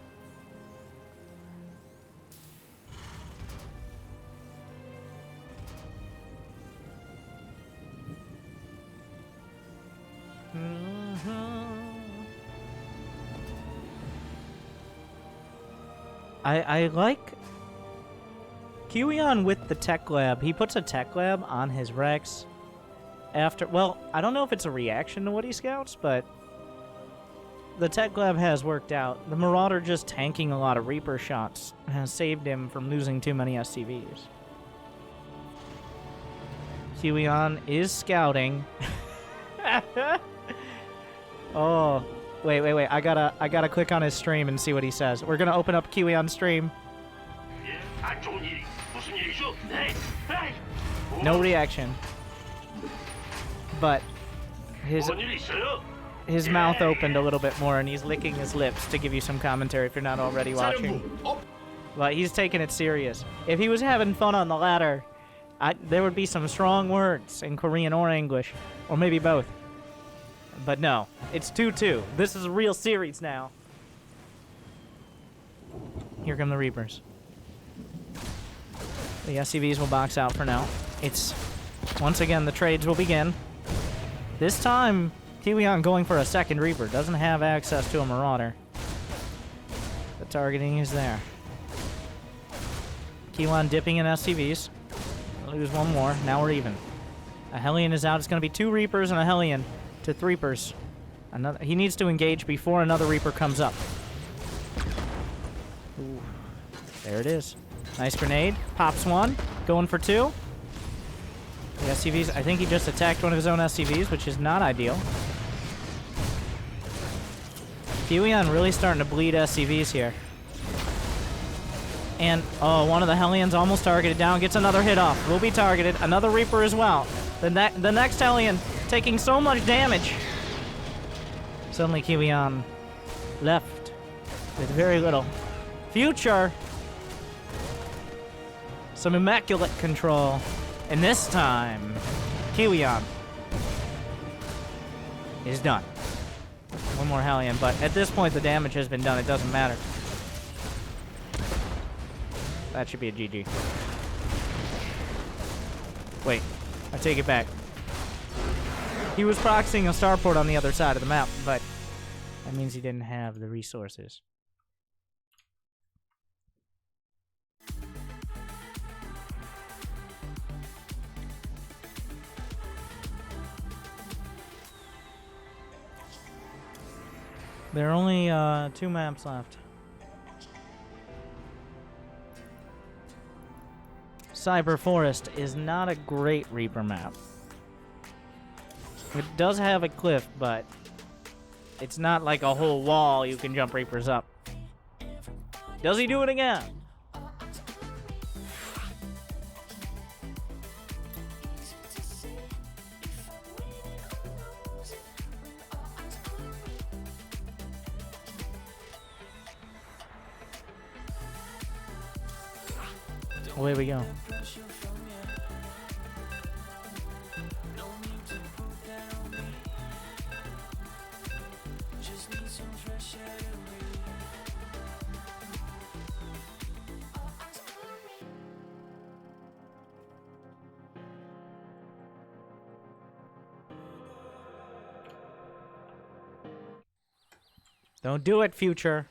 I like Kiwion with the tech lab. He puts a tech lab on his Rex after... Well, I don't know if it's a reaction to what he scouts, but the tech lab has worked out. The Marauder just tanking a lot of Reaper shots has saved him from losing too many SCVs. Kiwion is scouting. Oh, wait. I gotta click on his stream and see what he says. We're gonna open up Kiwion's stream. No reaction. But his mouth opened a little bit more, and he's licking his lips to give you some commentary if you're not already watching. But he's taking it serious. If he was having fun on the ladder, there would be some strong words in Korean or English, or maybe both. But no, it's 2-2. This is a real series now. Here come the Reapers. The SCVs will box out for now. Once again, the trades will begin. This time, Kiwion going for a second Reaper. Doesn't have access to a Marauder. The targeting is there. Kiwion dipping in SCVs. Lose one more. Now we're even. A Hellion is out. It's going to be 2 Reapers and a Hellion to 3pers. He needs to engage before another Reaper comes up. Ooh. There it is. Nice grenade. Pops one. Going for 2. The SCVs, I think he just attacked one of his own SCVs, which is not ideal. Kiwion really starting to bleed SCVs here. And, oh, one of the Hellions almost targeted down. Gets another hit off. Will be targeted. Another Reaper as well. The next Hellion taking so much damage. Suddenly Kiwion left with very little. Future. Some immaculate control. And this time, Kiwion is done. One more Hellion, but at this point the damage has been done. It doesn't matter. That should be a GG. Wait, I take it back. He was proxying a starport on the other side of the map, but that means he didn't have the resources. There are only 2 maps left. Cyber Forest is not a great Reaper map. It does have a cliff, but it's not like a whole wall you can jump Reapers up. Does he do it again? Away we go. Don't do it, Future.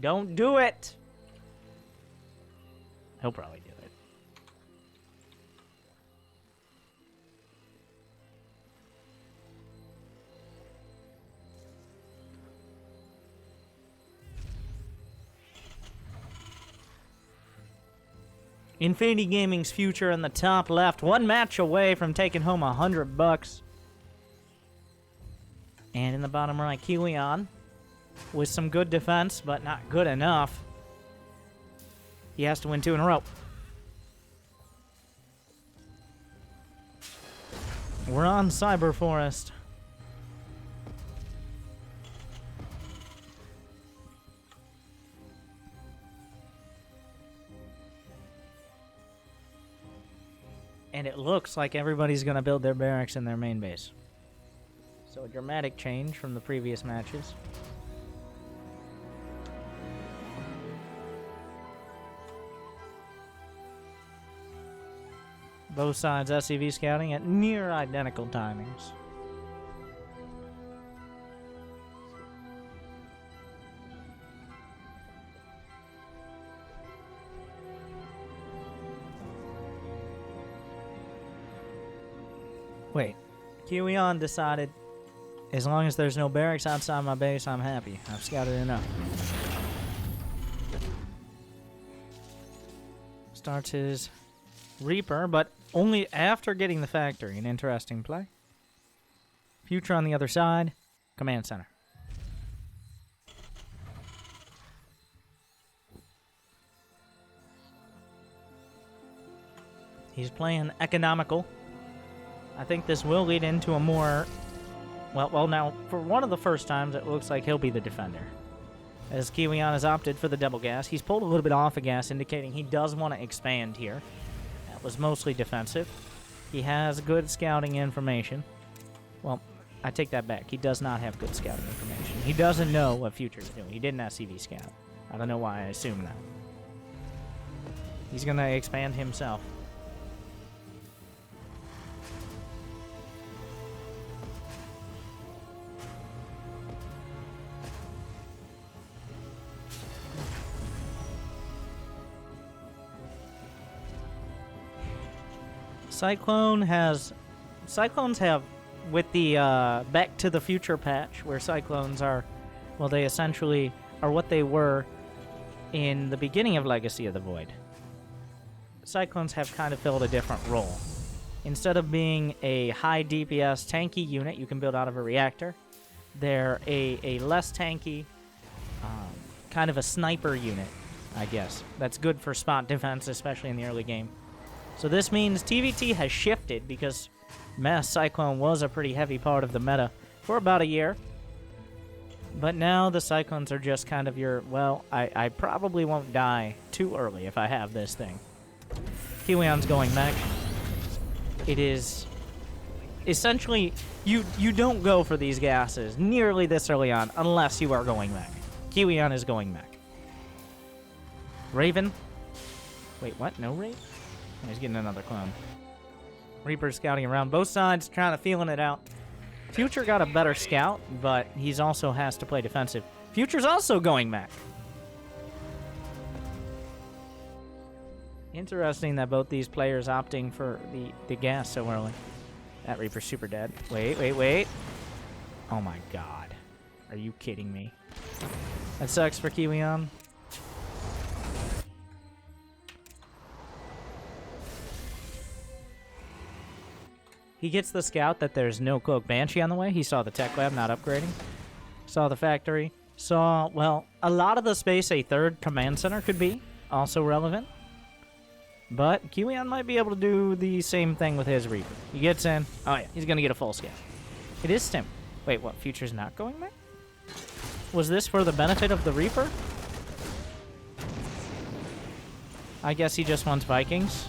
Don't do it. He'll probably do it. Infinity Gaming's Future in the top left. 1 match away from taking home $100. And in the bottom right, Kiwion with some good defense, but not good enough. He has to win 2 in a row. We're on Cyber Forest. And it looks like everybody's going to build their barracks in their main base. So a dramatic change from the previous matches. Both sides SCV scouting at near identical timings. Wait, Kiwion decided, as long as there's no barracks outside my base, I'm happy. I've scouted enough. Starts his Reaper, but only after getting the factory. An interesting play. Future on the other side. Command center. He's playing economical. I think this will lead into a more... Well, now, for one of the first times, it looks like he'll be the defender. As Kiwion has opted for the double gas, he's pulled a little bit off of gas, indicating he does want to expand here. That was mostly defensive. He has good scouting information. Well, I take that back. He does not have good scouting information. He doesn't know what Future's doing. He didn't SCV scout. I don't know why I assume that. He's going to expand himself. Cyclones have, with the Back to the Future patch, where Cyclones are, well, they essentially are what they were in the beginning of Legacy of the Void. Cyclones have kind of filled a different role. Instead of being a high DPS tanky unit you can build out of a reactor, they're a less tanky, kind of a sniper unit, I guess. That's good for spot defense, especially in the early game. So this means TVT has shifted because Mass Cyclone was a pretty heavy part of the meta for about a year. But now the Cyclones are just kind of your, well, I probably won't die too early if I have this thing. Kiwion's going mech. It is essentially, you don't go for these gases nearly this early on unless you are going mech. Kiwion is going mech. Raven. Wait, what? No Raven? He's getting another clone. Reaper scouting around both sides, trying to feeling it out. Future got a better scout, but he's also has to play defensive. Future's also going mech. Interesting that both these players opting for the gas so early. That Reaper's super dead. Wait. Oh my god. Are you kidding me? That sucks for Kiwion. He gets the scout that there's no Cloak Banshee on the way. He saw the tech lab not upgrading. Saw the factory. Saw, well, a lot of the space a third command center could be also relevant. But Kiwion might be able to do the same thing with his Reaper. He gets in. Oh yeah, he's going to get a full scout. It is Stim. Wait, what? Future's not going back? Was this for the benefit of the Reaper? I guess he just wants Vikings.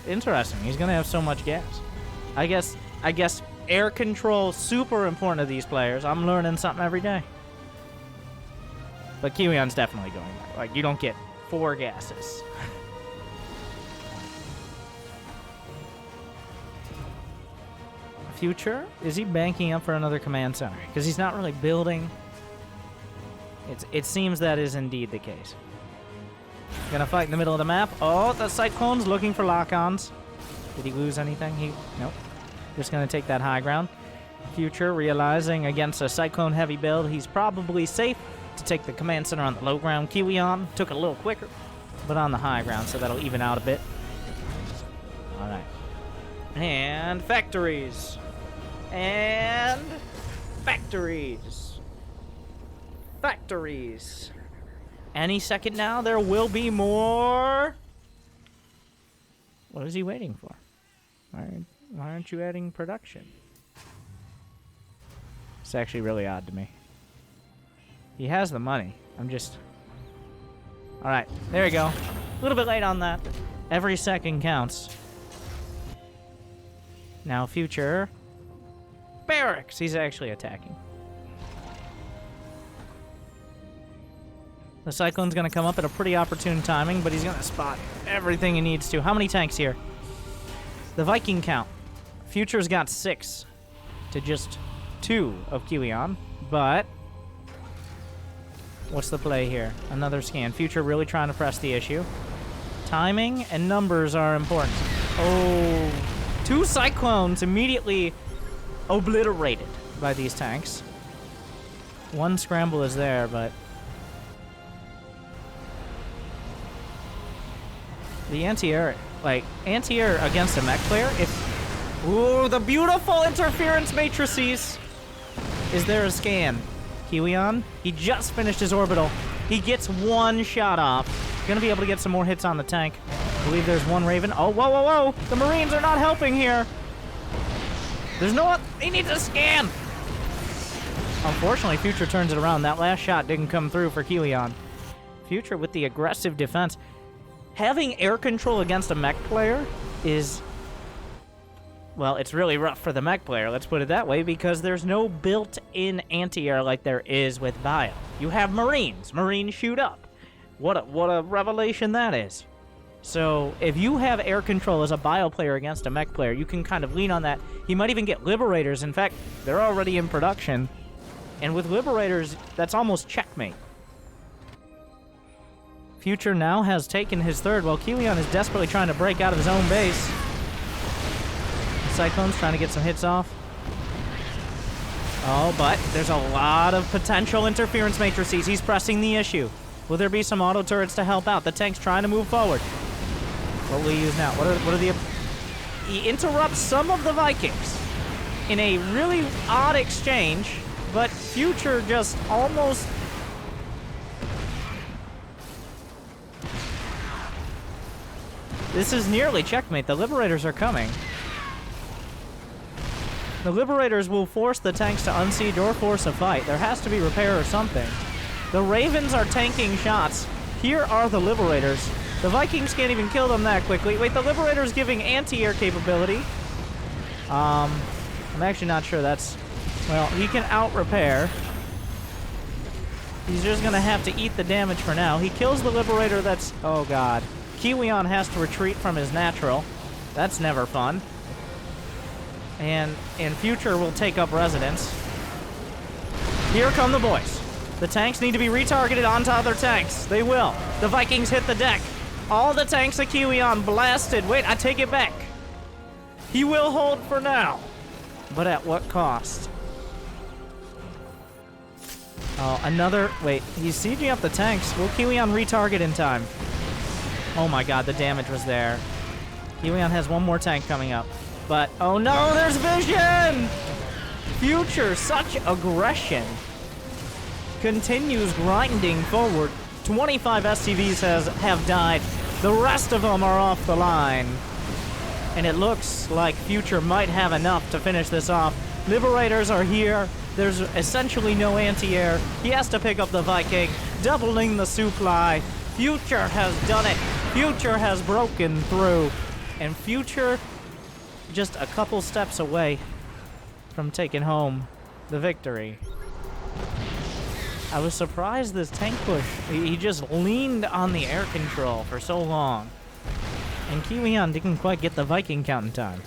Interesting. He's gonna have so much gas. I guess air control super important to these players. I'm learning something every day. But Kiwion's definitely going there. Like, you don't get 4 gases. Future? Is he banking up for another command center? Because he's not really building. It seems that is indeed the case. Gonna fight in the middle of the map. Oh, the Cyclone's looking for lock-ons. Did he lose anything? Nope. Just gonna take that high ground. Future realizing against a Cyclone-heavy build, he's probably safe to take the command center on the low ground. Kiwion took it a little quicker, but on the high ground, so that'll even out a bit. All right. And factories. And factories. Factories. Any second now, there will be more. What is he waiting for? Why aren't you adding production? It's actually really odd to me. He has the money. I'm just... Alright, there you go. A little bit late on that. Every second counts. Now, Future. Barracks! He's actually attacking. The Cyclone's gonna come up at a pretty opportune timing, but he's gonna spot everything he needs to. How many tanks here? The Viking count. Future's got 6 to just 2 of Kilian, but what's the play here? Another scan. Future really trying to press the issue. Timing and numbers are important. Oh, 2 Cyclones immediately obliterated by these tanks. 1 scramble is there, but the anti-air, anti-air against a mech player, ooh, the beautiful interference matrices! Is there a scan? Kilian, he just finished his orbital. He gets 1 shot off. Gonna be able to get some more hits on the tank. I believe there's 1 Raven. Oh, whoa, whoa, whoa! The Marines are not helping here! There's no... He needs a scan! Unfortunately, Future turns it around. That last shot didn't come through for Kilian. Future with the aggressive defense. Having air control against a mech player is... Well, it's really rough for the mech player, let's put it that way, because there's no built-in anti-air like there is with Bio. You have Marines. Marines shoot up. What a revelation that is. So, if you have air control as a Bio player against a mech player, you can kind of lean on that. He might even get Liberators. In fact, they're already in production. And with Liberators, that's almost checkmate. Future now has taken his 3rd, while Kilian is desperately trying to break out of his own base. Cyclone's trying to get some hits off. Oh, but there's a lot of potential interference matrices. He's pressing the issue. Will there be some auto turrets to help out? The tank's trying to move forward. What will he use now? What are the... He interrupts some of the Vikings in a really odd exchange, but Future just almost... This is nearly checkmate. The Liberators are coming. The Liberators will force the tanks to unsiege or force a fight. There has to be repair or something. The Ravens are tanking shots. Here are the Liberators. The Vikings can't even kill them that quickly. Wait, the Liberator's giving anti-air capability. I'm actually not sure that's... Well, he can out-repair. He's just gonna have to eat the damage for now. He kills the Liberator that's... Oh, God. Kilian has to retreat from his natural. That's never fun. And Future will take up residence. Here come the boys. The tanks need to be retargeted onto other tanks. They will. The Vikings hit the deck. All the tanks of Kilian blasted. Wait, I take it back. He will hold for now. But at what cost? Oh, another... Wait, he's sieging up the tanks. Will Kilian retarget in time? Oh my god, the damage was there. Kilian has 1 more tank coming up. But, oh no, there's vision! Future, such aggression. Continues grinding forward. 25 SCVs have died. The rest of them are off the line. And it looks like Future might have enough to finish this off. Liberators are here. There's essentially no anti-air. He has to pick up the Viking, doubling the supply. Future has done it. Future has broken through. And Future just a couple steps away from taking home the victory. I was surprised this tank push. He just leaned on the air control for so long. And Kilian didn't quite get the Viking count in time.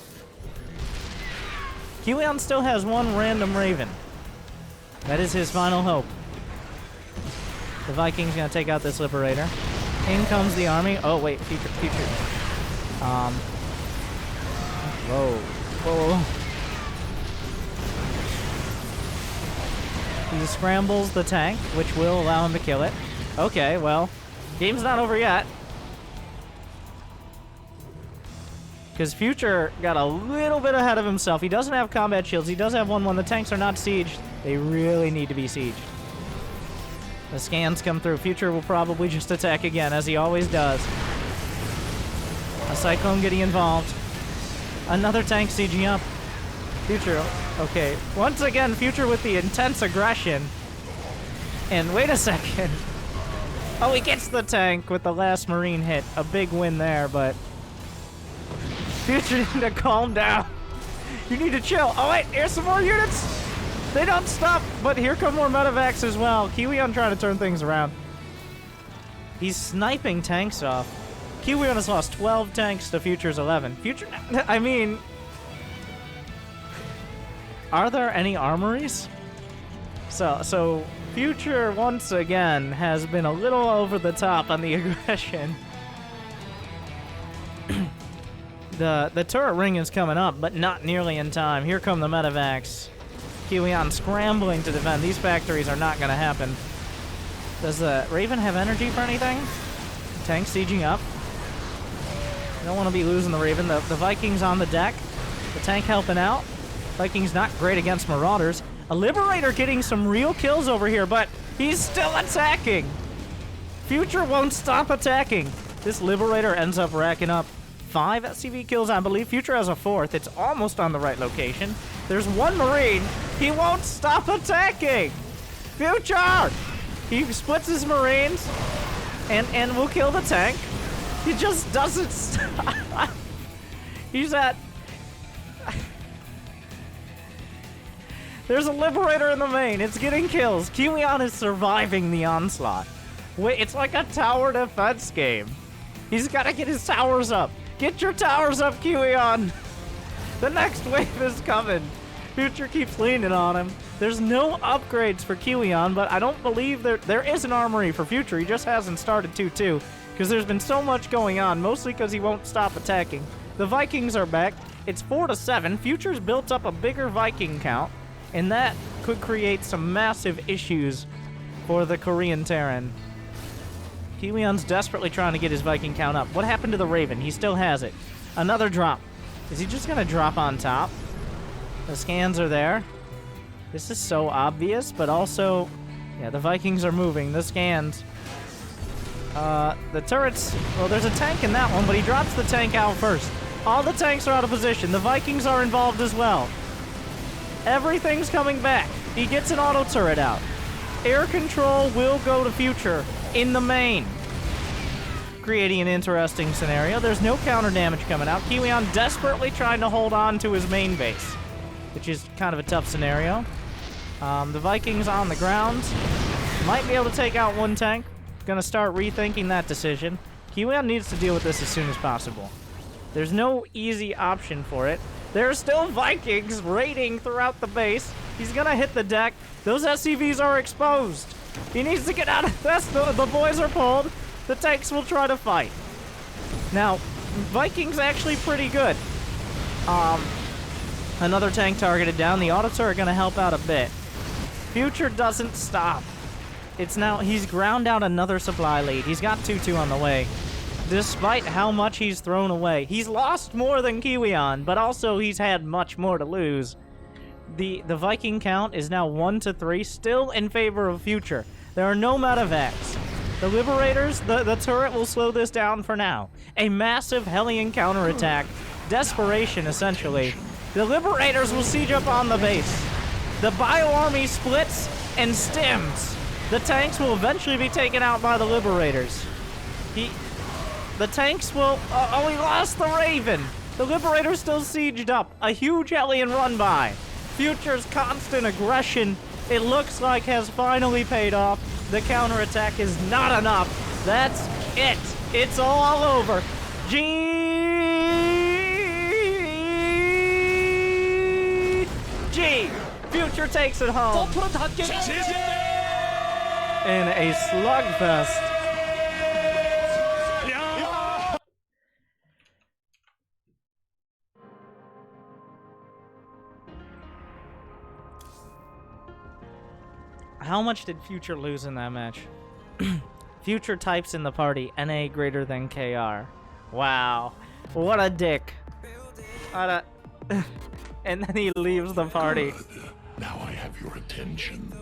Kilian still has 1 random Raven. That is his final hope. The Viking's gonna take out this Liberator. In comes the army. Oh wait, Future. Whoa. Whoa. He scrambles the tank, which will allow him to kill it. Okay, well, game's not over yet. Because Future got a little bit ahead of himself. He doesn't have combat shields. He does have 1-1. The tanks are not sieged. They really need to be sieged. The scans come through. Future will probably just attack again, as he always does. A Cyclone getting involved. Another tank sieging up. Future, okay. Once again, Future with the intense aggression. And wait a second. Oh, he gets the tank with the last Marine hit. A big win there, but... Future need to calm down. You need to chill. Oh wait, here's some more units. They don't stop, but here come more medevacs as well. Kilian trying to turn things around. He's sniping tanks off. Kiwion has lost 12 tanks to Future's 11. Future, I mean, are there any armories? So Future once again has been a little over the top on the aggression. The turret ring is coming up, but not nearly in time. Here come the medevacs. Kiwion scrambling to defend. These factories are not going to happen. Does the Raven have energy for anything? Tank sieging up. Don't want to be losing the Raven. The Vikings on the deck. The tank helping out. Vikings not great against Marauders. A Liberator getting some real kills over here, but he's still attacking. Future won't stop attacking. This Liberator ends up racking up 5 SCV kills, I believe. Future has a 4th. It's almost on the right location. There's one Marine. He won't stop attacking. Future! He splits his Marines and will kill the tank. He just doesn't stop. He's at... There's a Liberator in the main. It's getting kills. Kiwion is surviving the onslaught. Wait, it's like a tower defense game. He's got to get his towers up. Get your towers up, Kiwion. The next wave is coming. Future keeps leaning on him. There's no upgrades for Kiwion, but I don't believe there is an armory for Future. He just hasn't started 2-2 because there's been so much going on, mostly because he won't stop attacking. The Vikings are back. It's 4-7. Future's built up a bigger Viking count, and that could create some massive issues for the Korean Terran. Kiwion's desperately trying to get his Viking count up. What happened to the Raven? He still has it. Another drop. Is he just going to drop on top? The scans are there. This is so obvious, but also... Yeah, the Vikings are moving. The scans. The turrets... Well, there's a tank in that one, but he drops the tank out first. All the tanks are out of position. The Vikings are involved as well. Everything's coming back. He gets an auto turret out. Air control will go to Future in the main, creating an interesting scenario. There's no counter damage coming out. Kiwion desperately trying to hold on to his main base, which is kind of a tough scenario. The Vikings on the ground might be able to take out one tank. Gonna start rethinking that decision. Kiwion needs to deal with this as soon as possible. There's no easy option for it. There are still Vikings raiding throughout the base. He's gonna hit the deck. Those SCVs are exposed. He needs to get out of this. The boys are pulled. The tanks will try to fight. Now, Vikings actually pretty good. Another tank targeted down. The autos are gonna help out a bit. Future doesn't stop. It's now, he's ground out another supply lead. He's got 2-2 on the way. Despite how much he's thrown away. He's lost more than Kiwion, but also he's had much more to lose. The Viking count is now 1-3, still in favor of Future. There are no medevacs. The Liberators, the turret will slow this down for now. A massive Hellion counterattack. Desperation, essentially. The Liberators will siege up on the base. The Bio Army splits and stims. The tanks will eventually be taken out by the Liberators. The tanks will... oh, he lost the Raven. The Liberator's still sieged up. A huge Hellion run-by. Future's constant aggression, it looks like, has finally paid off. The counterattack is not enough. That's it. It's all over. GG. Future takes it home. In a slugfest. How much did Future lose in that match? Future types in the party, NA greater than KR. Wow. What a dick. What a... And then he leaves the party. Good. Now I have your attention.